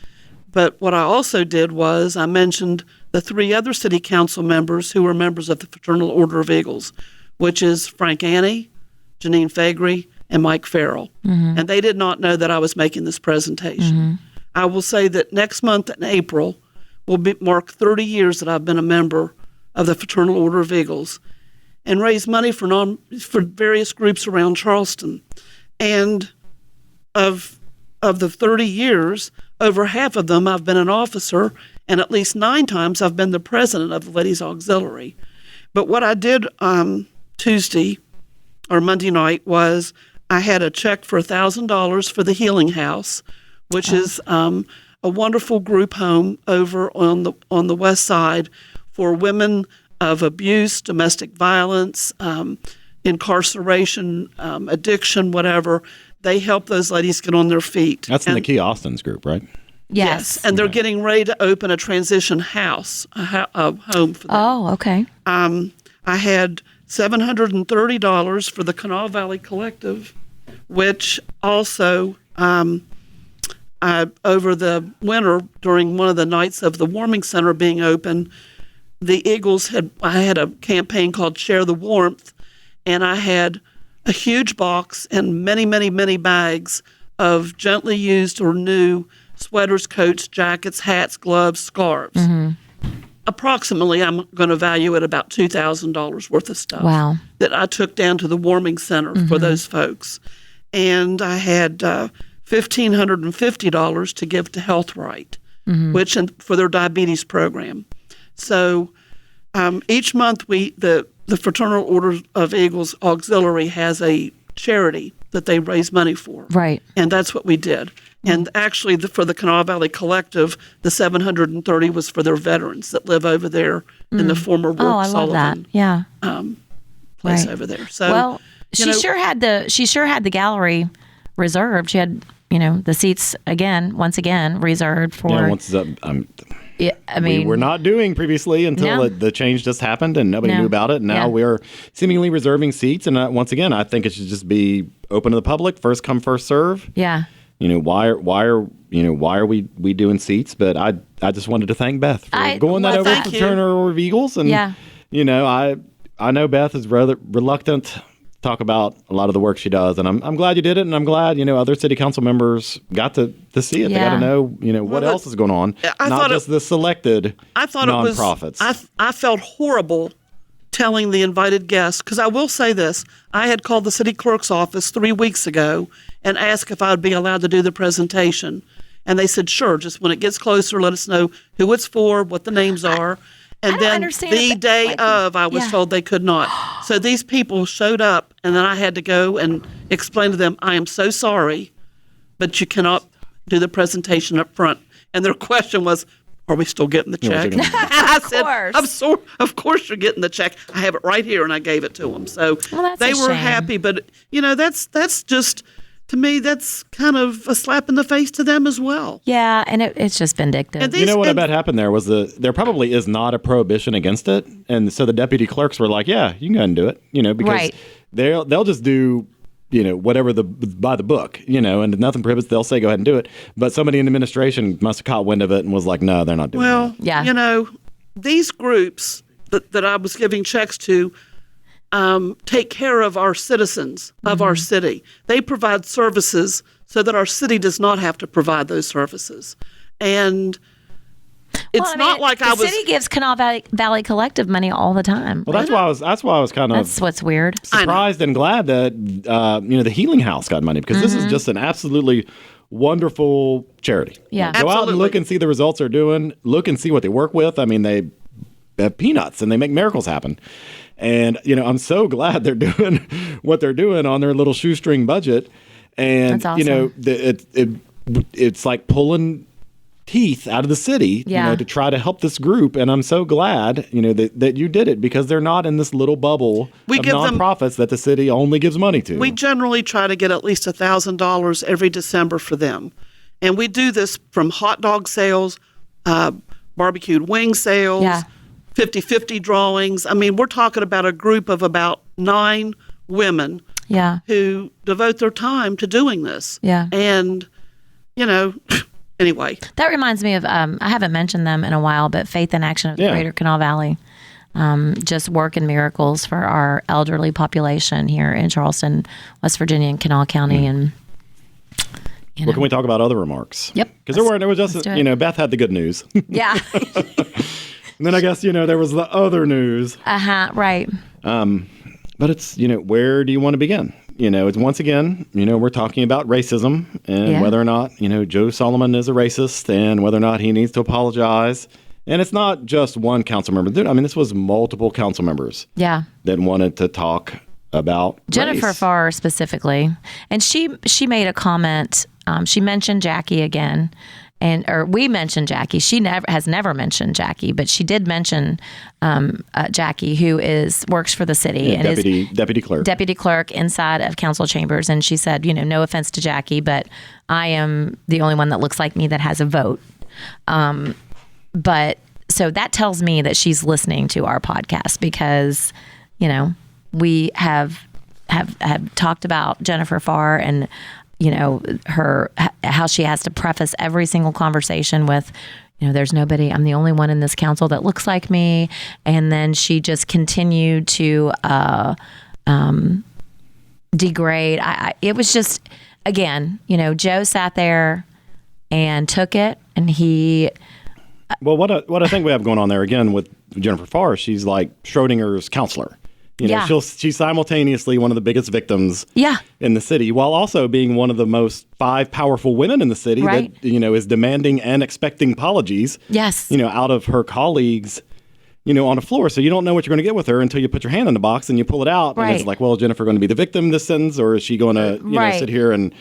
But what I also did was I mentioned the 3 other city council members who were members of the Fraternal Order of Eagles, which is Frank Annie, Janine Fagry, and Mike Farrell. Mm-hmm. And they did not know that I was making this presentation. Mm-hmm. I will say that next month in April will mark 30 years that I've been a member of the Fraternal Order of Eagles and raise money for various groups around Charleston. And of the 30 years, over half of them I've been an officer, and at least 9 times I've been the president of the Ladies Auxiliary. But what I did Tuesday or Monday night was I had a check for $1,000 for the Healing House, which is a wonderful group home over on the west side for women of abuse, domestic violence, incarceration, addiction, whatever. They help those ladies get on their feet. That's in the Key Austin's group, right? Yes. And they're getting ready to open a transition house, a home for them. Oh, okay. I had $730 for the Kanawha Valley Collective, which also over the winter, during one of the nights of the warming center being open, the Eagles I had a campaign called Share the Warmth, and I had a huge box and many, many, many bags of gently used or new sweaters, coats, jackets, hats, gloves, scarves. Mm-hmm. Approximately, I'm going to value it about $2,000 worth of stuff. Wow. That I took down to the warming center for those folks. And I had $1,550 to give to Health Right, which for their diabetes program. So each month the Fraternal Order of Eagles Auxiliary has a charity that they raise money for. Right. And that's what we did. And actually, for the Kanawha Valley Collective, the $730 was for their veterans that live over there in the former Work Sullivan place over there. So, she sure had the gallery reserved. She had, the seats once again reserved for. Yeah, we were not doing previously until the change just happened and nobody knew about it. Now we're seemingly reserving seats. And once again, I think it should just be open to the public, first come, first serve. Yeah. Why are we doing seats? But I just wanted to thank Beth for going that over to Turner of Eagles. And, I know Beth is rather reluctant to talk about a lot of the work she does. And I'm glad you did it. And I'm glad, other city council members got to see it. Yeah. They got to know, what else is going on. Not just the selected nonprofits. I felt horrible telling the invited guests, because I will say this, I had called the city clerk's office 3 weeks ago and asked if I would be allowed to do the presentation. And they said, sure, just when it gets closer, let us know who it's for, what the names are. And I don't then understand the if- day like, of, I was yeah. told they could not. So these people showed up, and then I had to go and explain to them, I am so sorry, but you cannot do the presentation up front. And their question was, are we still getting the check? And I said, of course you're getting the check. I have it right here, and I gave it to them. So Well, that's they a were shame. happy, but that's just, to me, that's kind of a slap in the face to them as well. Yeah, and it's just vindictive. And You know what I and- bet happened there was there probably is not a prohibition against it, and so the deputy clerks were like, "Yeah, you can go ahead and do it," because Right. they'll just do whatever by the book, and if nothing prohibits, they'll say go ahead and do it. But somebody in administration must have caught wind of it and was like, "No, they're not doing Well, that." Yeah. These groups that I was giving checks to take care of our citizens of our city. They provide services so that our city does not have to provide those services. And it's Well, I mean, not like I the was. city gives Canal Valley Collective money all the time. Well, that's why I was kind of That's what's weird. surprised and glad that the Healing House got money, because this is just an absolutely wonderful charity. Yeah. Go out and Absolutely. look and see the results they're doing. Look and see what they work with. I mean, they have peanuts and they make miracles happen. And I'm so glad they're doing what they're doing on their little shoestring budget. And That's awesome. it's like pulling teeth out of the city, Yeah. to try to help this group. And I'm so glad, that you did it, because they're not in this little bubble We of give them- nonprofits that the city only gives money to. We generally try to get at least $1,000 every December for them. And we do this from hot dog sales, barbecued wing sales, Yeah. 50-50 drawings. I mean, we're talking about a group of about 9 women Yeah. who devote their time to doing this. Yeah. And, anyway. That reminds me of, I haven't mentioned them in a while, but Faith in Action of the Yeah. Greater Canal Valley. Just working miracles for our elderly population here in Charleston, West Virginia, and Kanawha County. And, Well, can we talk about other remarks? Yep. Because there was just, let's do it. Beth had the good news. yeah. And then I guess, there was the other news. Right. But it's, where do you want to begin? It's once again, we're talking about racism and Yeah. whether or not, Joe Solomon is a racist and whether or not he needs to apologize. And it's not just one council member. I mean, this was multiple council members Yeah. that wanted to talk about Jennifer race. Farr specifically, and she made a comment. She mentioned Jackie again, or we mentioned Jackie. She has never mentioned Jackie, but she did mention Jackie, who works for the city and is Deputy clerk. deputy clerk inside of council chambers. And she said, no offense to Jackie, but I am the only one that looks like me that has a vote. But so that tells me that she's listening to our podcast, because, we have talked about Jennifer Farr and, how she has to preface every single conversation with, there's nobody, I'm the only one in this council that looks like me. And then she just continued to degrade. It was just, again, Joe sat there and took it, and he... Well, what I think we have going on there again with Jennifer Farr, she's like Schrodinger's counselor. Yeah. She's simultaneously one of the biggest victims Yeah. in the city, while also being one of the most 5 powerful women in the city Right. that, is demanding and expecting apologies, Yes. out of her colleagues, on the floor. So you don't know what you're going to get with her until you put your hand in the box and you pull it out. And Right. it's like, well, is Jennifer going to be the victim in this sentence, or is she going to, Right. sit here and,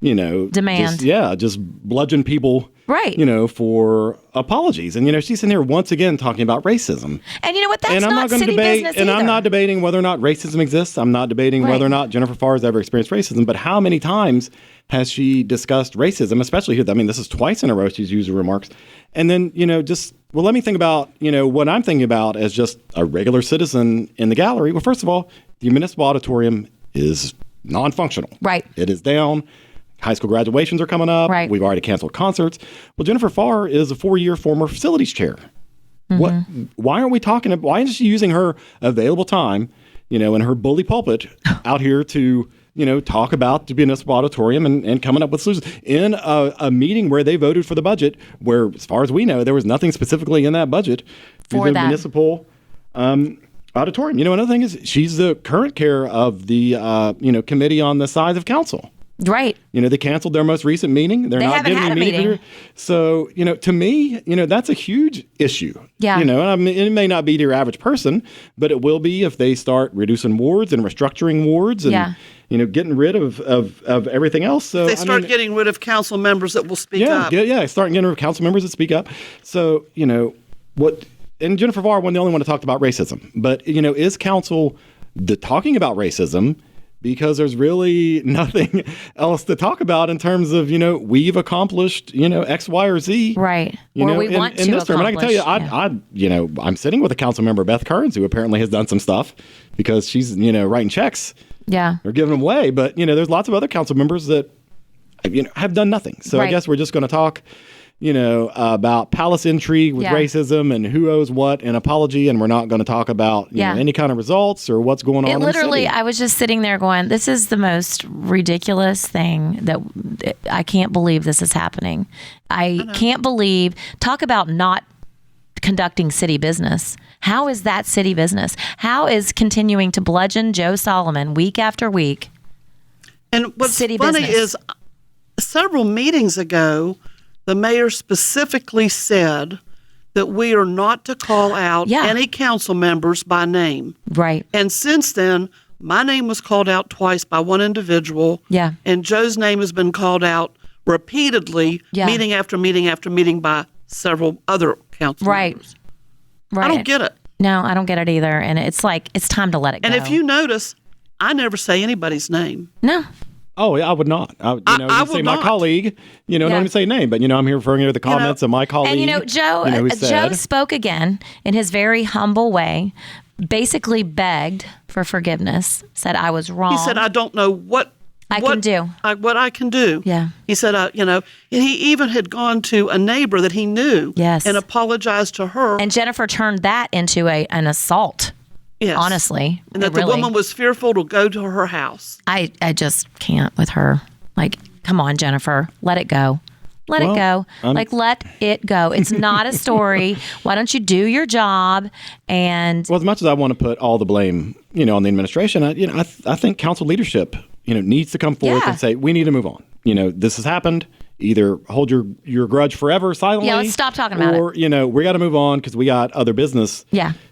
Demand. just bludgeon people, Right. for apologies. And, she's in here once again talking about racism. And you know what? That's And I'm not going to city debate, business and I'm either. not debating whether or not racism exists. I'm not debating Right. whether or not Jennifer Farr has ever experienced racism. But how many times has she discussed racism, especially here? I mean, this is twice in a row she's used her remarks. And then, let me think about, what I'm thinking about as just a regular citizen in the gallery. Well, first of all, the municipal auditorium is non-functional. Right. It is down. High school graduations are coming up. Right. We've already canceled concerts. Well, Jennifer Farr is a 4-year former facilities chair. Why aren't we talking? Why isn't she using her available time, in her bully pulpit out here to, talk about the municipal auditorium and coming up with solutions in a meeting where they voted for the budget, where, as far as we know, there was nothing specifically in that budget For the that. municipal auditorium. Another thing is she's the current chair of the, committee on the size of council. Right. They canceled their most recent meeting. They're They not haven't giving had a a meeting. meeting. So, that's a huge issue. Yeah. And I mean, it may not be to your average person, but it will be if they start reducing wards and restructuring wards and, getting rid of everything else. So They start getting rid of council members that will speak up. Start getting rid of council members that speak up. So, and Jennifer Varr wasn't the only one to talk about racism, but, is council talking about racism? Because there's really nothing else to talk about in terms of, we've accomplished, X, Y, or Z. Right. Or we want to this term. And I can tell you, accomplish, I'm sitting with a council member, Beth Kearns, who apparently has done some stuff because she's, writing checks. Yeah. Or giving them away. But, there's lots of other council members that, have done nothing. So I guess we're just going to talk, about palace intrigue with racism and who owes what an apology. And we're not going to talk about any kind of results or what's going on. Literally, in the city. I was just sitting there going, this is the most ridiculous thing that I can't believe this is happening. I can't believe, talk about not conducting city business. How is that city business? How is continuing to bludgeon Joe Solomon week after week? And what's city funny business? is several meetings ago, the mayor specifically said that we are not to call out any council members by name. Right. And since then, my name was called out twice by one individual. Yeah. And Joe's name has been called out repeatedly, meeting after meeting after meeting by several other council members. Right. I don't get it. No, I don't get it either. And it's like, it's time to let it go. And if you notice, I never say anybody's name. No. Oh, yeah, I would not. I would say my not. colleague, don't even say name, but, I'm here referring to the comments of my colleague. And, Joe, who Joe said, spoke again in his very humble way, basically begged for forgiveness, said I was wrong. He said, I don't know what I can do. What I can do. Yeah. He said, and he even had gone to a neighbor that he knew and apologized to her. And Jennifer turned that into an assault. Yes. Honestly. And that the woman was fearful to go to her house. I just can't with her. Like, come on, Jennifer, let it go. Let it go. Let it go. It's not a story. Why don't you do your job? And as much as I want to put all the blame, on the administration, I think council leadership, needs to come forth and say, we need to move on. This has happened. Either hold your grudge forever silently. Yeah, let's stop talking about it. Or, we got to move on because we got other business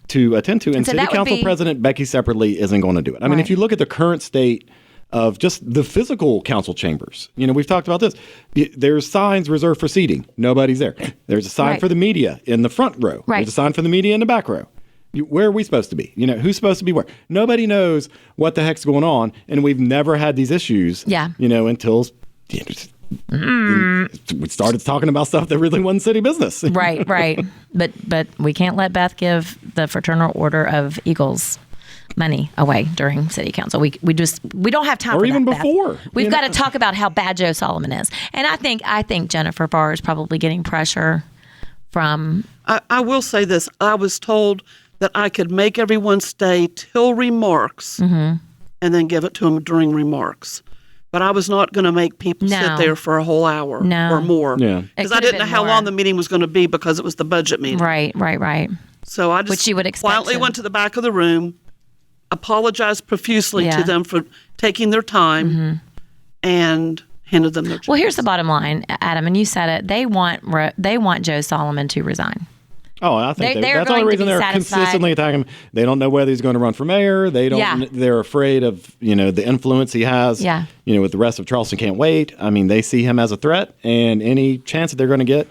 to attend to. And so City Council President Becky Separately isn't going to do it. I mean, if you look at the current state of just the physical council chambers, we've talked about this. There's signs reserved for seating. Nobody's there. There's a sign for the media in the front row. There's a sign for the media in the back row. Where are we supposed to be? Who's supposed to be where? Nobody knows what the heck's going on. And we've never had these issues, until we started talking about stuff that really wasn't city business. Right. But we can't let Beth give the Fraternal Order of Eagles money away during city council. We don't have time or for even that, before. Beth. We've got to talk about how bad Joe Solomon is. And I think Jennifer Varr is probably getting pressure from... I will say this. I was told that I could make everyone stay till remarks and then give it to them during remarks. But I was not going to make people sit there for a whole hour or more. Yeah. Because I didn't know how long the meeting was going to be because it was the budget meeting. Right. So I just Which you would expect quietly went to the back of the room, apologized profusely to them for taking their time, and handed them their checks. Well, here's the bottom line, Adam, and you said it. They want Joe Solomon to resign. Oh, I think they're that's the only going to reason be they're satisfied. consistently attacking him. They don't know whether he's going to run for mayor. They don't. They're afraid of the influence he has. Yeah. With the rest of Charleston can't wait. I mean, they see him as a threat, and any chance that they're going to get,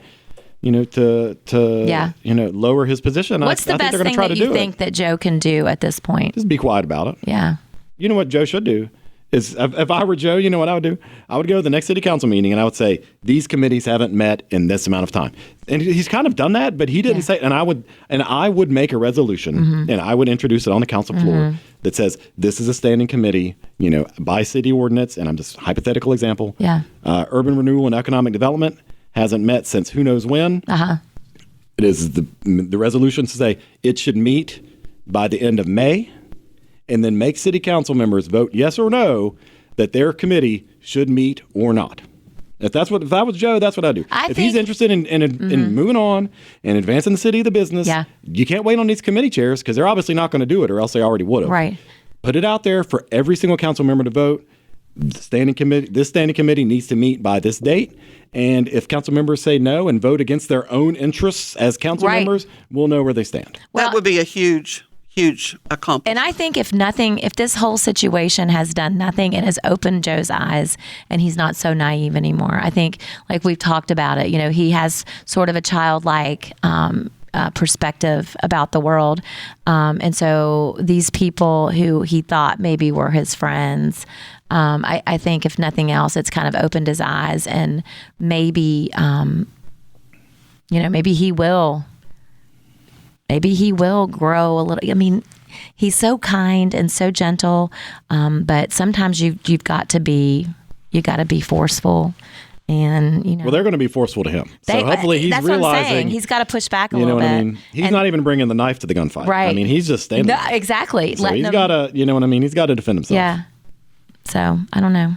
to lower his position. What's the best thing that you think that Joe can do at this point? Just be quiet about it. Yeah. You know what Joe should do? Is if I were Joe, you know what I would do? I would go to the next city council meeting and I would say, these committees haven't met in this amount of time. And he's kind of done that, but he didn't say, and I would make a resolution and I would introduce it on the council floor that says, this is a standing committee, by city ordinance. And I'm just hypothetical example. Yeah. Urban renewal and economic development hasn't met since who knows when. It is the resolution to say it should meet by the end of May. And then make city council members vote yes or no that their committee should meet or not. If that was Joe, that's what I'd do. If he's interested in moving on and advancing the city of the business, you can't wait on these committee chairs because they're obviously not going to do it or else they already would have. Right. Put it out there for every single council member to vote. This standing committee needs to meet by this date. And if council members say no and vote against their own interests as council members, we'll know where they stand. That would be a huge accomplishment. And I think if this whole situation has done nothing, it has opened Joe's eyes and he's not so naive anymore. I think, like we've talked about it, he has sort of a childlike perspective about the world. And so these people who he thought maybe were his friends, I think if nothing else, it's kind of opened his eyes, and maybe, maybe he will grow a little. I mean, he's so kind and so gentle, but sometimes you've got to be forceful. And well, they're going to be forceful to him. So hopefully he's that's realizing what I'm saying. He's got to push back a little bit. You know what I mean? He's not even bringing the knife to the gunfight. Right. I mean, he's just standing there. Exactly. So he's got to, you know what I mean? He's got to defend himself. Yeah. So I don't know.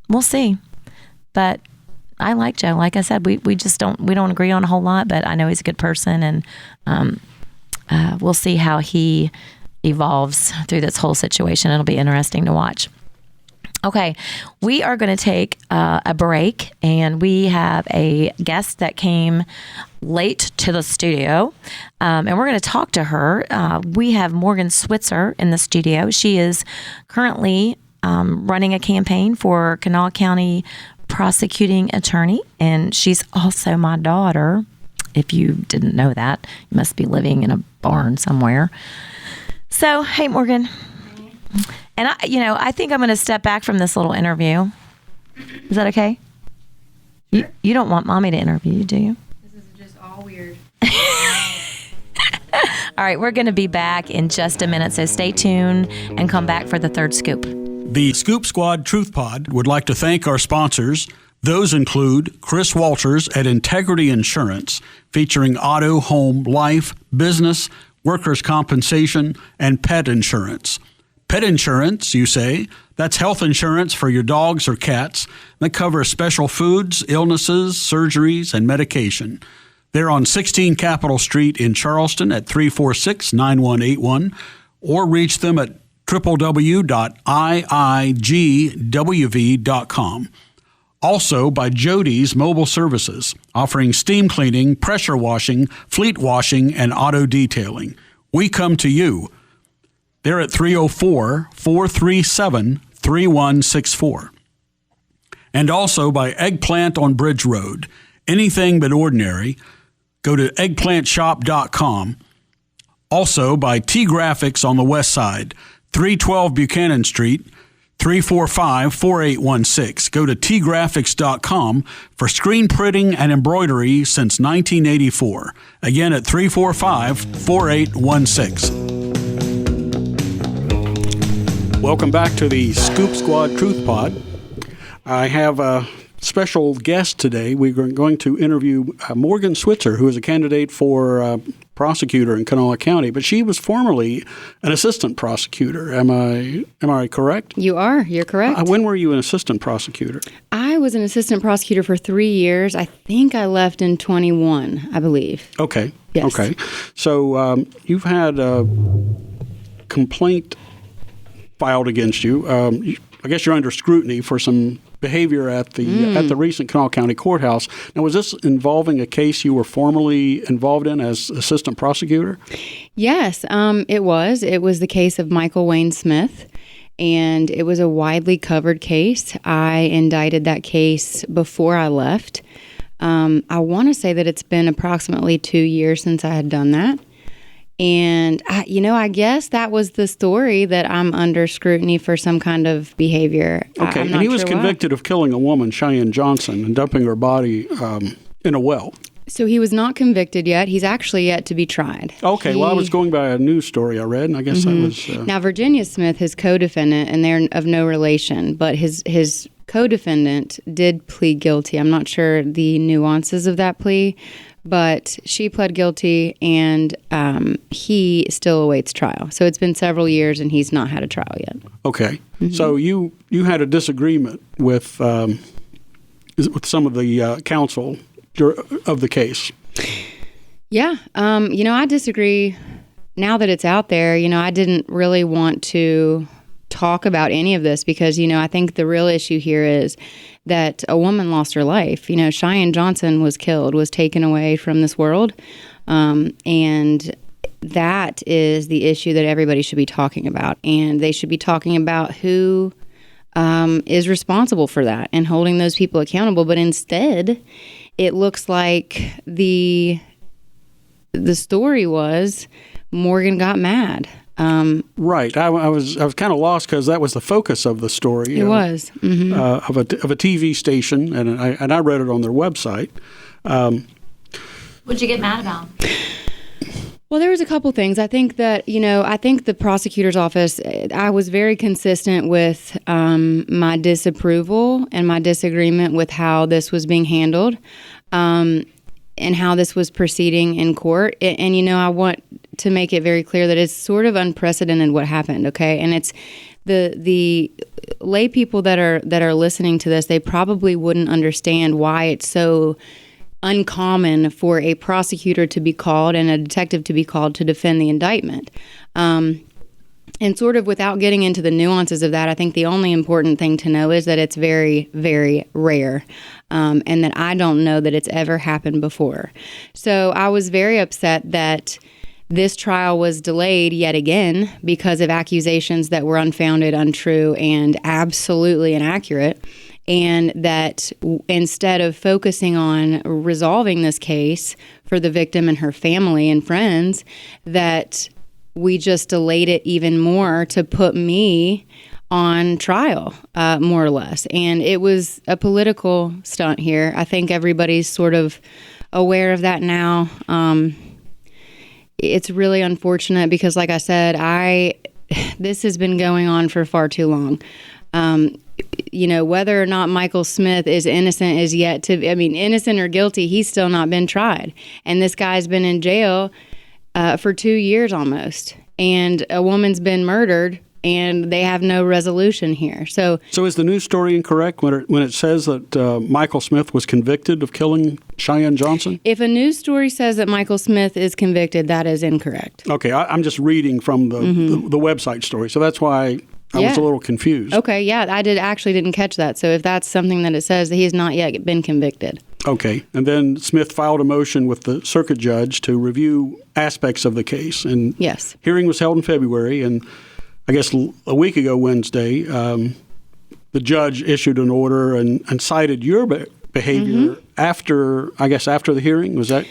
We'll see. But I like Joe. Like I said, we don't agree on a whole lot, but I know he's a good person, and we'll see how he evolves through this whole situation. It'll be interesting to watch. Okay, we are going to take a break, and we have a guest that came late to the studio, and we're going to talk to her. We have Morgan Switzer in the studio. She is currently running a campaign for Kanawha County prosecuting attorney, and she's also my daughter. If you didn't know that, you must be living in a barn somewhere. So, hey, Morgan. And I think I'm going to step back from this little interview. Is that okay? Sure. You don't want mommy to interview you, do you? This is just all weird. All right, we're going to be back in just a minute, so stay tuned and come back for the third scoop. The Scoop Squad Truth Pod would like to thank our sponsors. Those include Chris Walters at Integrity Insurance, featuring auto, home, life, business, workers' compensation, and pet insurance. Pet insurance, you say? That's health insurance for your dogs or cats that covers special foods, illnesses, surgeries, and medication. They're on 16 Capitol Street in Charleston at 346-9181, or reach them at www.iigwv.com. Also by Jody's Mobile Services, offering steam cleaning, pressure washing, fleet washing, and auto detailing. We come to you. They're at 304-437-3164. And also by Eggplant on Bridge Road. Anything but ordinary. Go to eggplantshop.com. Also by T-Graphics on the west side, 312 Buchanan Street, 345-4816. Go to tgraphics.com for screen printing and embroidery since 1984. Again at 345-4816. Welcome back to the Scoop Squad Truth Pod. I have a special guest today. We're going to interview Morgan Switzer, who is a candidate for prosecutor in Kanawha County, but she was formerly an assistant prosecutor. Am I correct? You are. You're correct. When were you an assistant prosecutor? I was an assistant prosecutor for 3 years. I think I left in 21, I believe. Okay. Yes. Okay. So you've had a complaint filed against you. I guess you're under scrutiny for some behavior at the recent Kanawha County Courthouse. Now, was this involving a case you were formerly involved in as assistant prosecutor? Yes, it was. It was the case of Michael Wayne Smith, and it was a widely covered case. I indicted that case before I left. I want to say that it's been approximately 2 years since I had done that. And, I guess that was the story, that I'm under scrutiny for some kind of behavior. Okay, and he was convicted of killing a woman, Cheyenne Johnson, and dumping her body in a well. So he was not convicted yet. He's actually yet to be tried. Okay, well, I was going by a news story I read, and I guess that was... Now, Virginia Smith, his co-defendant, and they're of no relation, but his co-defendant did plead guilty. I'm not sure the nuances of that plea, but she pled guilty, and he still awaits trial. So it's been several years, and he's not had a trial yet. Okay. So you had a disagreement with some of the counsel of the case. Yeah. I disagree. Now that it's out there, I didn't really want to talk about any of this because, I think the real issue here is that a woman lost her life. Cheyenne Johnson was killed, was taken away from this world. And that is the issue that everybody should be talking about. And they should be talking about who is responsible for that and holding those people accountable. But instead, it looks like the story was Morgan got mad. Right. I was kind of lost because that was the focus of the story. It was. Mm-hmm. Of a TV station, and I read it on their website. What'd you get mad about? Well, there was a couple things. I think that, I think the prosecutor's office, I was very consistent with my disapproval and my disagreement with how this was being handled and how this was proceeding in court. And, I want to make it very clear that it's sort of unprecedented what happened, okay? And it's the lay people that are listening to this, they probably wouldn't understand why it's so uncommon for a prosecutor to be called and a detective to be called to defend the indictment. And sort of without getting into the nuances of that, I think the only important thing to know is that it's very, very rare, and that I don't know that it's ever happened before. So I was very upset that this trial was delayed yet again because of accusations that were unfounded, untrue, and absolutely inaccurate. And that instead of focusing on resolving this case for the victim and her family and friends, that we just delayed it even more to put me on trial, more or less. And it was a political stunt here. I think everybody's sort of aware of that now. It's really unfortunate because, like I said, this has been going on for far too long. Whether or not Michael Smith is innocent is yet to, innocent or guilty, he's still not been tried. And this guy's been in jail for 2 years almost. And a woman's been murdered and they have no resolution here. So is the news story incorrect when it says that Michael Smith was convicted of killing Cheyenne Johnson? If a news story says that Michael Smith is convicted, that is incorrect. Okay, I'm just reading from the website story. So that's why I was a little confused. Okay, yeah, I didn't catch that. So if that's something that it says, he has not yet been convicted. Okay, and then Smith filed a motion with the circuit judge to review aspects of the case. And yes, hearing was held in February, and I guess a week ago Wednesday, the judge issued an order and cited your behavior after the hearing. Was that?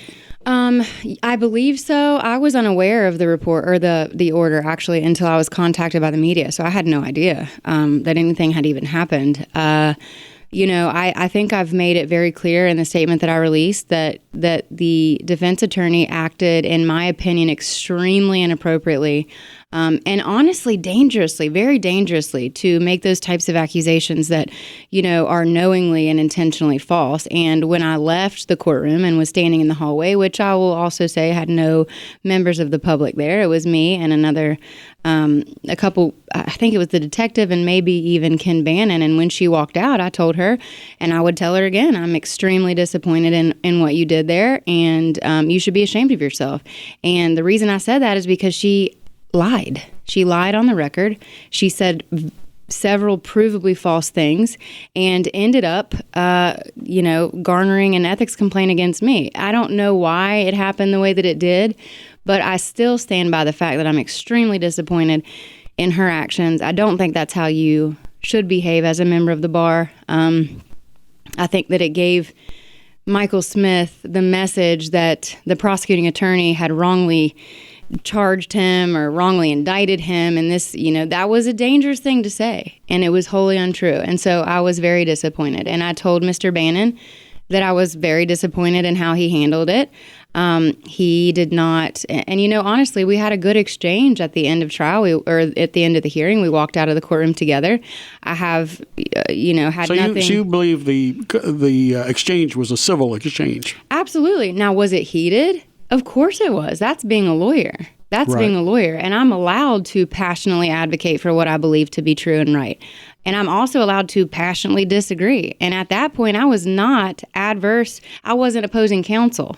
I believe so. I was unaware of the report or the order actually until I was contacted by the media. So I had no idea that anything had even happened. I think I've made it very clear in the statement that I released that the defense attorney acted, in my opinion, extremely inappropriately. And honestly, dangerously, very dangerously, to make those types of accusations that, are knowingly and intentionally false. And when I left the courtroom and was standing in the hallway, which I will also say had no members of the public there, it was me and another, a couple, I think it was the detective and maybe even Ken Bannon. And when she walked out, I told her, and I would tell her again, I'm extremely disappointed in what you did there, and you should be ashamed of yourself. And the reason I said that is because she lied. She lied on the record. She said several provably false things and ended up, garnering an ethics complaint against me. I don't know why it happened the way that it did, but I still stand by the fact that I'm extremely disappointed in her actions. I don't think that's how you should behave as a member of the bar. I think that it gave Michael Smith the message that the prosecuting attorney had wrongly charged him or wrongly indicted him. And this, that was a dangerous thing to say. And it was wholly untrue. And so I was very disappointed. And I told Mr. Bannon that I was very disappointed in how he handled it. He did not. And, honestly, we had a good exchange at the end of trial or at the end of the hearing. We walked out of the courtroom together. I have, had nothing. So you believe the exchange was a civil exchange? Absolutely. Now, was it heated? Of course it was. That's being a lawyer. That's right. Being a lawyer. And I'm allowed to passionately advocate for what I believe to be true and right. And I'm also allowed to passionately disagree. And at that point, I was not adverse. I wasn't opposing counsel.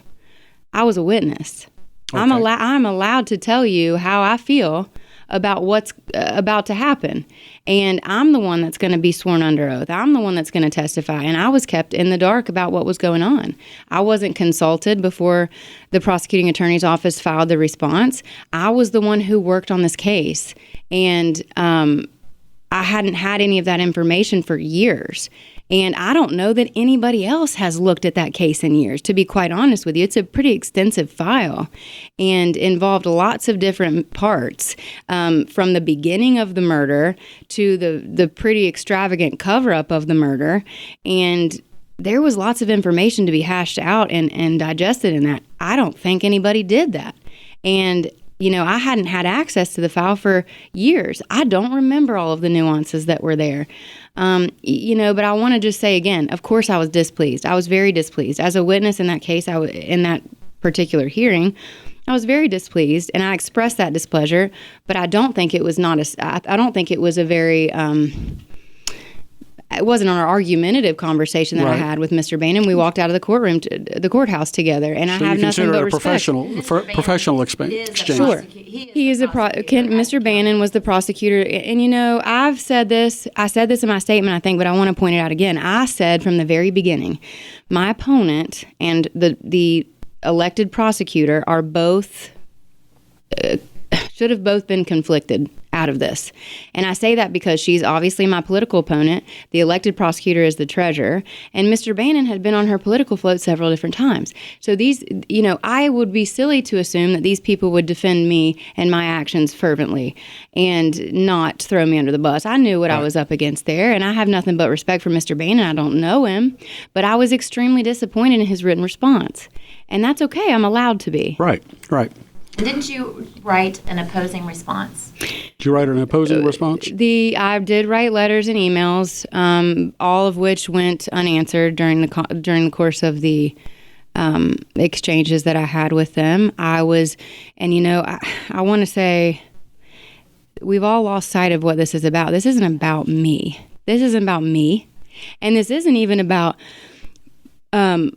I was a witness. Okay. I'm allowed to tell you how I feel about what's about to happen. And I'm the one that's going to be sworn under oath. I'm the one that's going to testify. And I was kept in the dark about what was going on. I wasn't consulted before the prosecuting attorney's office filed the response. I was the one who worked on this case. And I hadn't had any of that information for years. And I don't know that anybody else has looked at that case in years, to be quite honest with you. It's a pretty extensive file and involved lots of different parts, from the beginning of the murder to the pretty extravagant cover-up of the murder. And there was lots of information to be hashed out and digested in that. I don't think anybody did that. And I hadn't had access to the file for years. I don't remember all of the nuances that were there. But I want to just say again, of course I was displeased. I was very displeased. As a witness in that case, in that particular hearing, I was very displeased, and I expressed that displeasure, but I don't think it was I don't think it was a very... it wasn't an argumentative conversation that I had with Mr. Bannon. We walked out of the courthouse together, and I have nothing but respect. Professional exchange. Sure. He is Mr. Bannon was the prosecutor, and I've said this. I said this in my statement, I think, but I want to point it out again. I said from the very beginning, my opponent and the elected prosecutor are both should have both been conflicted out of this. And I say that because she's obviously my political opponent. The elected prosecutor is the treasurer. And Mr. Bannon had been on her political float several different times. So these, I would be silly to assume that these people would defend me and my actions fervently and not throw me under the bus. I knew what I was up against there, and I have nothing but respect for Mr. Bannon. I don't know him, but I was extremely disappointed in his written response. And that's okay. I'm allowed to be. Right. Didn't you write an opposing response? Did you write an opposing response? I did write letters and emails, all of which went unanswered during the course of the exchanges that I had with them. I want to say we've all lost sight of what this is about. This isn't about me. This isn't about me, and this isn't even about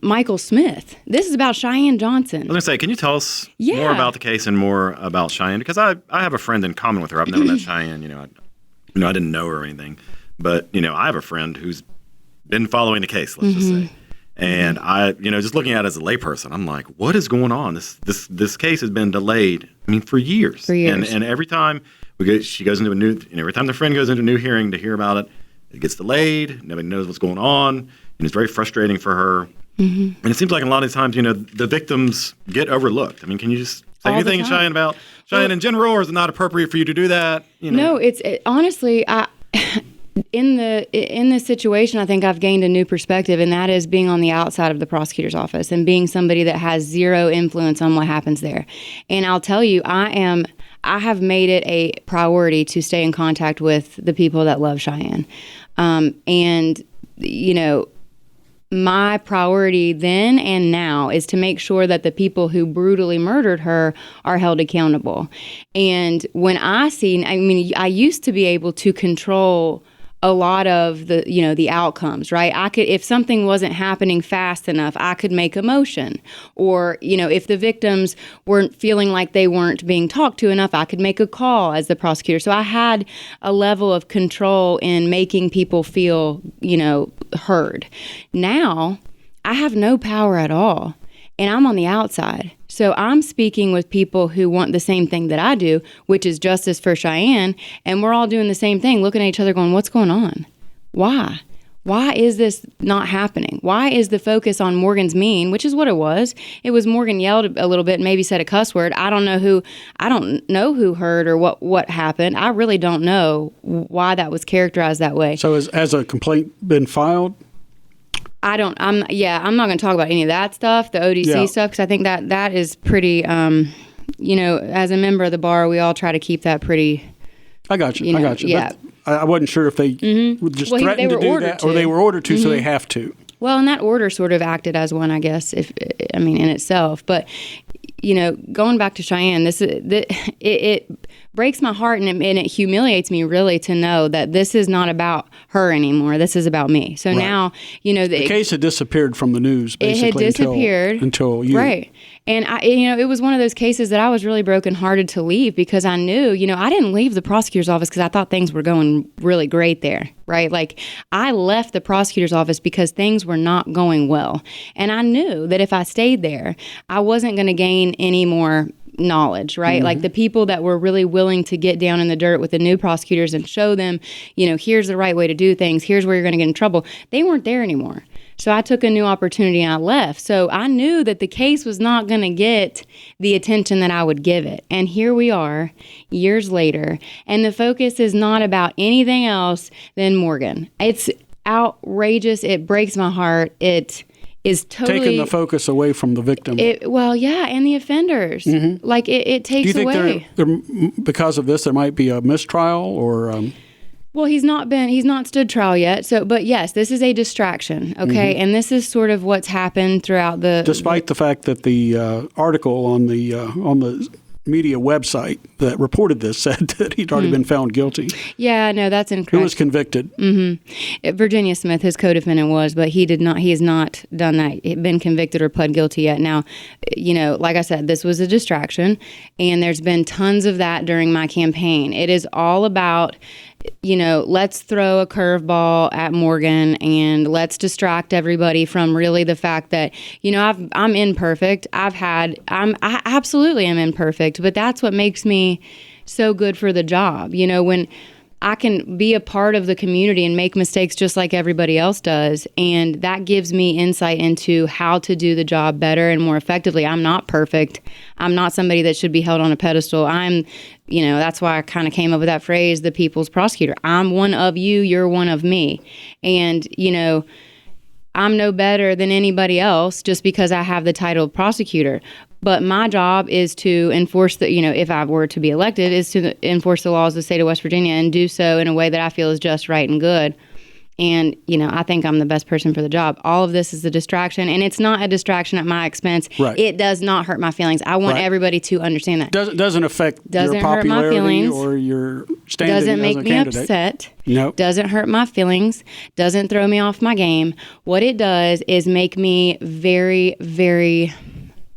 Michael Smith. This is about Cheyenne Johnson. I was going to say, can you tell us more about the case and more about Cheyenne? Because I have a friend in common with her. I've never met Cheyenne. I didn't know her or anything. But, I have a friend who's been following the case, let's just say. And I, just looking at it as a layperson, I'm like, what is going on? This case has been delayed, for years. And every time she goes into every time the friend goes into a new hearing to hear about it, it gets delayed. Nobody knows what's going on. And it's very frustrating for her. And it seems like a lot of times, the victims get overlooked. Can you just say anything in Cheyenne about Cheyenne in general, or is it not appropriate for you to do that? No, honestly, in this situation, I think I've gained a new perspective, and that is being on the outside of the prosecutor's office and being somebody that has zero influence on what happens there. And I'll tell you, I have made it a priority to stay in contact with the people that love Cheyenne. My priority then and now is to make sure that the people who brutally murdered her are held accountable. And when I used to be able to control a lot of the outcomes, right? If something wasn't happening fast enough, I could make a motion. Or, if the victims weren't feeling like they weren't being talked to enough, I could make a call as the prosecutor. So I had a level of control in making people feel, heard. Now, I have no power at all, and I'm on the outside. So I'm speaking with people who want the same thing that I do, which is justice for Cheyenne, and we're all doing the same thing, looking at each other going, what's going on? Why? Why is this not happening? Why is the focus on Morgan's mean, which is what it was? It was Morgan yelled a little bit and maybe said a cuss word. I don't know who heard or what happened. I really don't know why that was characterized that way. So has a complaint been filed? I'm not going to talk about any of that stuff, the ODC stuff, because I think that is pretty, as a member of the bar, we all try to keep that pretty. I got you. Yeah. But I wasn't sure if they just threatened to do that or they were ordered to, so they have to. Well, and that order sort of acted as one, I guess, in itself. But, going back to Cheyenne, it breaks my heart, and it humiliates me really to know that this is not about her anymore. This is about me. So now, the case had disappeared from the news, basically. It had disappeared. Until you. Right. And it was one of those cases that I was really brokenhearted to leave, because I knew, I didn't leave the prosecutor's office because I thought things were going really great there, right? Like, I left the prosecutor's office because things were not going well. And I knew that if I stayed there, I wasn't going to gain any more knowledge, right? Like, the people that were really willing to get down in the dirt with the new prosecutors and show them, here's the right way to do things, here's where you're going to get in trouble, they weren't there anymore. So I took a new opportunity and I left. So I knew that the case was not going to get the attention that I would give it. And here we are, years later, and the focus is not about anything else than Morgan. It's outrageous. It breaks my heart. It is totally taking the focus away from the victim. And the offenders. Like, it takes away. Do you think there, because of this, there might be a mistrial or? Well, he's not stood trial yet. So, but yes, this is a distraction. Okay, and this is sort of what's happened throughout Despite the fact that the article on the media website that reported this said that he'd already been found guilty. Yeah, no, that's incorrect. He was convicted. Virginia Smith, his co-defendant, was, but he did not. He has not done that. Been convicted or pled guilty yet. Now, like I said, this was a distraction, and there's been tons of that during my campaign. It is all about, let's throw a curveball at Morgan and let's distract everybody from really the fact that, I'm imperfect. I absolutely am imperfect, but that's what makes me so good for the job. When I can be a part of the community and make mistakes just like everybody else does, and that gives me insight into how to do the job better and more effectively. I'm not perfect. I'm not somebody that should be held on a pedestal. That's why I kind of came up with that phrase, the people's prosecutor. I'm one of you, you're one of me. And, I'm no better than anybody else just because I have the title of prosecutor. But my job is to enforce if I were to be elected, is to enforce the laws of the state of West Virginia and do so in a way that I feel is just, right, and good. And, I think I'm the best person for the job. All of this is a distraction, and it's not a distraction at my expense. Right. It does not hurt my feelings. I want everybody to understand that. Doesn't affect your popularity hurt my feelings, or your standing doesn't as make a me candidate. upset. Nope. Doesn't hurt my feelings. Doesn't throw me off my game. What it does is make me very, very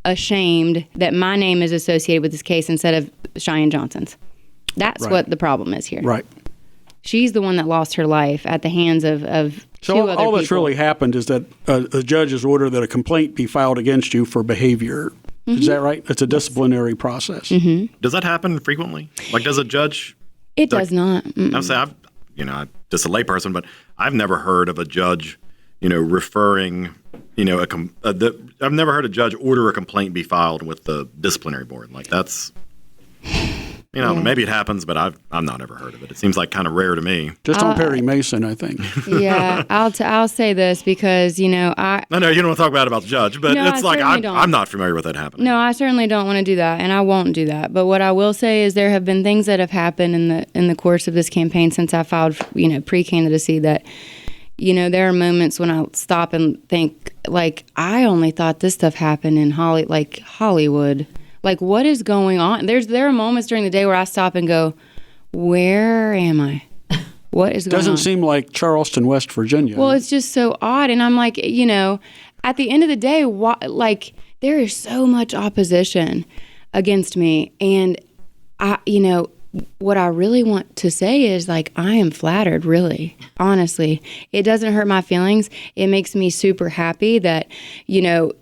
ashamed that my name is associated with this case instead of Cheyenne Johnson's. That's what the problem is here. Right. She's the one that lost her life at the hands of two other people. So all that's really happened is that a judge has ordered that a complaint be filed against you for behavior. Is that right? It's a disciplinary process. Does that happen frequently? Like, does a judge? It does not. I'm saying, I'm just a layperson, but I've never heard of a judge, referring, I've never heard a judge order a complaint be filed with the disciplinary board. Like, that's. Maybe it happens, but I've not ever heard of it. It seems like kind of rare to me. Just on Perry Mason, I think. Yeah, I'll say this because, I know you don't want to talk about the judge, but it's like I'm not familiar with that happening. No, I certainly don't want to do that, and I won't do that. But what I will say is there have been things that have happened in the course of this campaign since I filed, pre-candidacy that, there are moments when I'll stop and think, like, I only thought this stuff happened in Hollywood. Like, what is going on? There are moments during the day where I stop and go, where am I? What is going on? Doesn't seem like Charleston, West Virginia. Well, it's just so odd. And I'm like, at the end of the day, there is so much opposition against me. And what I really want to say is, like, I am flattered, really, honestly. It doesn't hurt my feelings. It makes me super happy that,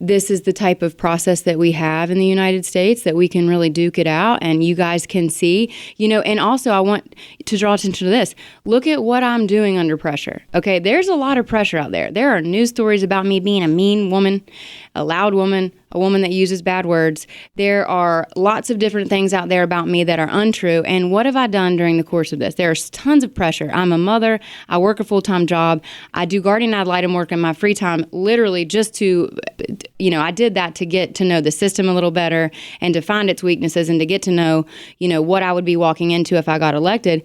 this is the type of process that we have in the United States, that we can really duke it out and you guys can see, and also I want to draw attention to this. Look at what I'm doing under pressure. Okay, there's a lot of pressure out there. There are news stories about me being a mean woman, a loud woman, a woman that uses bad words. There are lots of different things out there about me that are untrue. And what have I done during the course of this? There's tons of pressure. I'm a mother. I work a full-time job. I do guardian ad litem work in my free time, literally just to, I did that to get to know the system a little better and to find its weaknesses and to get to know, what I would be walking into if I got elected.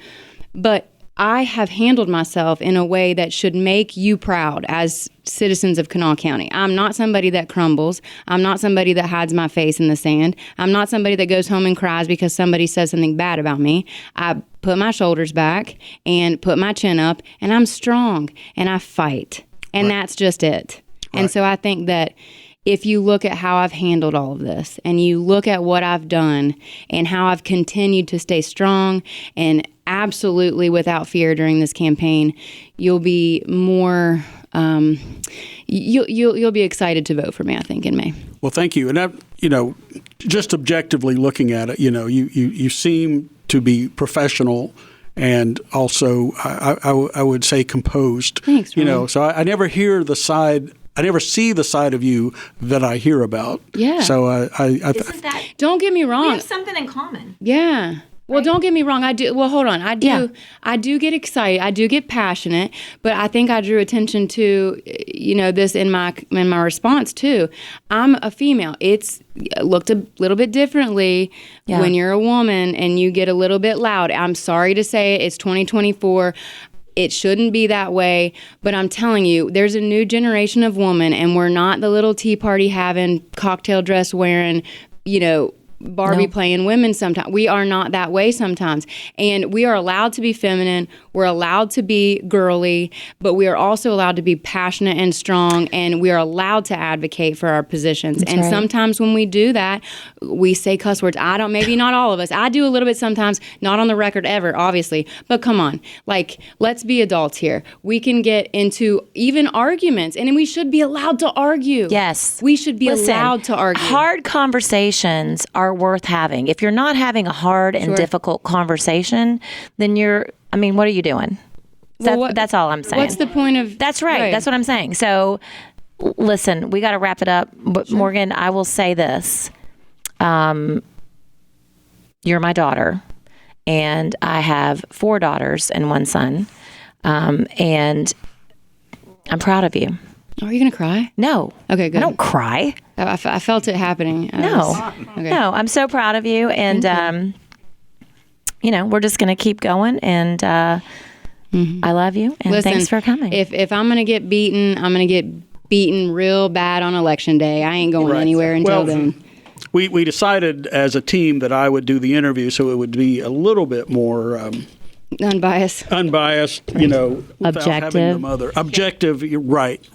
But I have handled myself in a way that should make you proud as citizens of Kanawha County. I'm not somebody that crumbles. I'm not somebody that hides my face in the sand. I'm not somebody that goes home and cries because somebody says something bad about me. I put my shoulders back and put my chin up, and I'm strong, and I fight. And that's just it. And so I think that if you look at how I've handled all of this, and you look at what I've done and how I've continued to stay strong and absolutely without fear during this campaign, you'll be more you'll be excited to vote for me, I think, in May. Well, thank you. And that, just objectively looking at it, you seem to be professional and also I would say composed. Thanks, Ron. So I never hear the side. I never see the side of you that I hear about. Yeah. So Isn't that, don't get me wrong. we have something in common. Yeah. Well, don't get me wrong. I do. Well, hold on. I do get excited. I do get passionate. But I think I drew attention to, this in my response too. I'm a female. It's looked a little bit differently when you're a woman and you get a little bit loud. I'm sorry to say it. It's 2024. It shouldn't be that way, but I'm telling you, there's a new generation of women, and we're not the little tea party having, cocktail dress wearing, Barbie playing women sometimes. We are not that way sometimes. And we are allowed to be feminine. We're allowed to be girly, but we are also allowed to be passionate and strong, and we are allowed to advocate for our positions. That's and right. Sometimes when we do that, we say cuss words. Maybe not all of us. I do a little bit sometimes, not on the record ever, obviously. But come on, let's be adults here. We can get into even arguments, and we should be allowed to argue. Yes. We should be allowed to argue. Hard conversations are worth having. If you're not having a hard and difficult conversation, then what are you doing? That's all I'm saying. What's the point of... That's right. That's what I'm saying. So, listen, we got to wrap it up. But Morgan, I will say this. You're my daughter, and I have 4 daughters and 1 son. And I'm proud of you. Are you going to cry? No. Okay, good. I don't cry. I felt it happening. No, I'm so proud of you, and we're just going to keep going. And I love you, and Listen, thanks for coming. If I'm going to get beaten, I'm going to get beaten real bad on election day. I ain't going anywhere until then. We decided as a team that I would do the interview, so it would be a little bit more unbiased, without having the mother. Objective, you're right.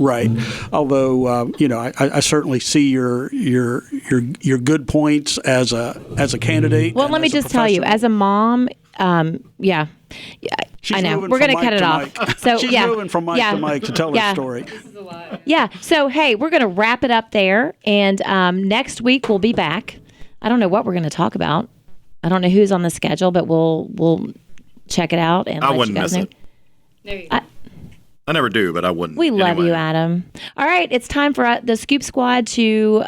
Although, I certainly see your good points as a candidate. Well, let me just tell you, as a mom, She's I know. moving We're going to from cut mic it to off. mic. So She's moving from mic to mic to tell her story. This is a lot. Yeah. So, hey, we're going to wrap it up there. And next week we'll be back. I don't know what we're going to talk about. I don't know who's on the schedule, but we'll check it out. And I let wouldn't you guys miss know. it. There you go. I never do, but I wouldn't. We love anyway. you, Adam. All right, it's time for the Scoop Squad to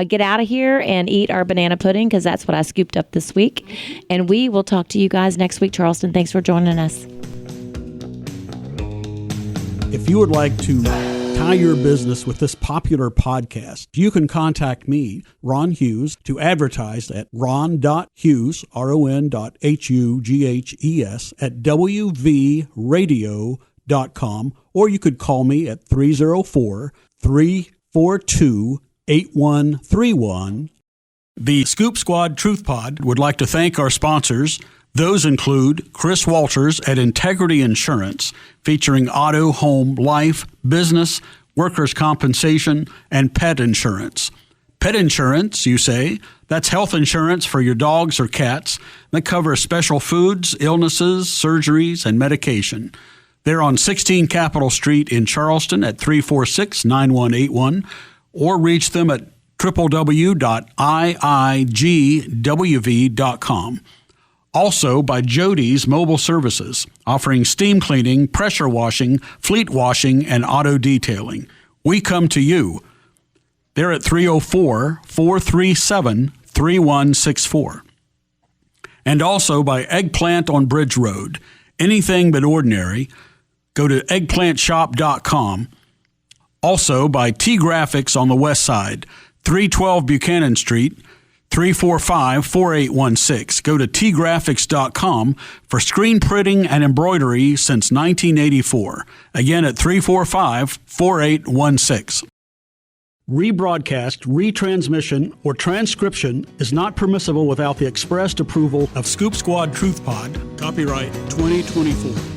get out of here and eat our banana pudding, because that's what I scooped up this week. And we will talk to you guys next week. Charleston, thanks for joining us. If you would like to tie your business with this popular podcast, you can contact me, Ron Hughes, to advertise at ron.hughes, ron.hughes, at wvradio.com, or you could call me at 304-342-8131. The Scoop Squad Truth Pod would like to thank our sponsors. Those include Chris Walters at Integrity Insurance, featuring auto, home, life, business, workers' compensation, and pet insurance. Pet insurance, you say? That's health insurance for your dogs or cats that covers special foods, illnesses, surgeries, and medication. They're on 16 Capitol Street in Charleston at 346-9181, or reach them at www.iigwv.com. Also by Jody's Mobile Services, offering steam cleaning, pressure washing, fleet washing, and auto detailing. We come to you. They're at 304-437-3164. And also by Eggplant on Bridge Road. Anything but ordinary. Go to eggplantshop.com. Also by T Graphics on the west side, 312 Buchanan Street, 345-4816. Go to tgraphics.com for screen printing and embroidery since 1984. Again at 345-4816. Rebroadcast, retransmission, or transcription is not permissible without the expressed approval of Scoop Squad Truth Pod. Copyright 2024.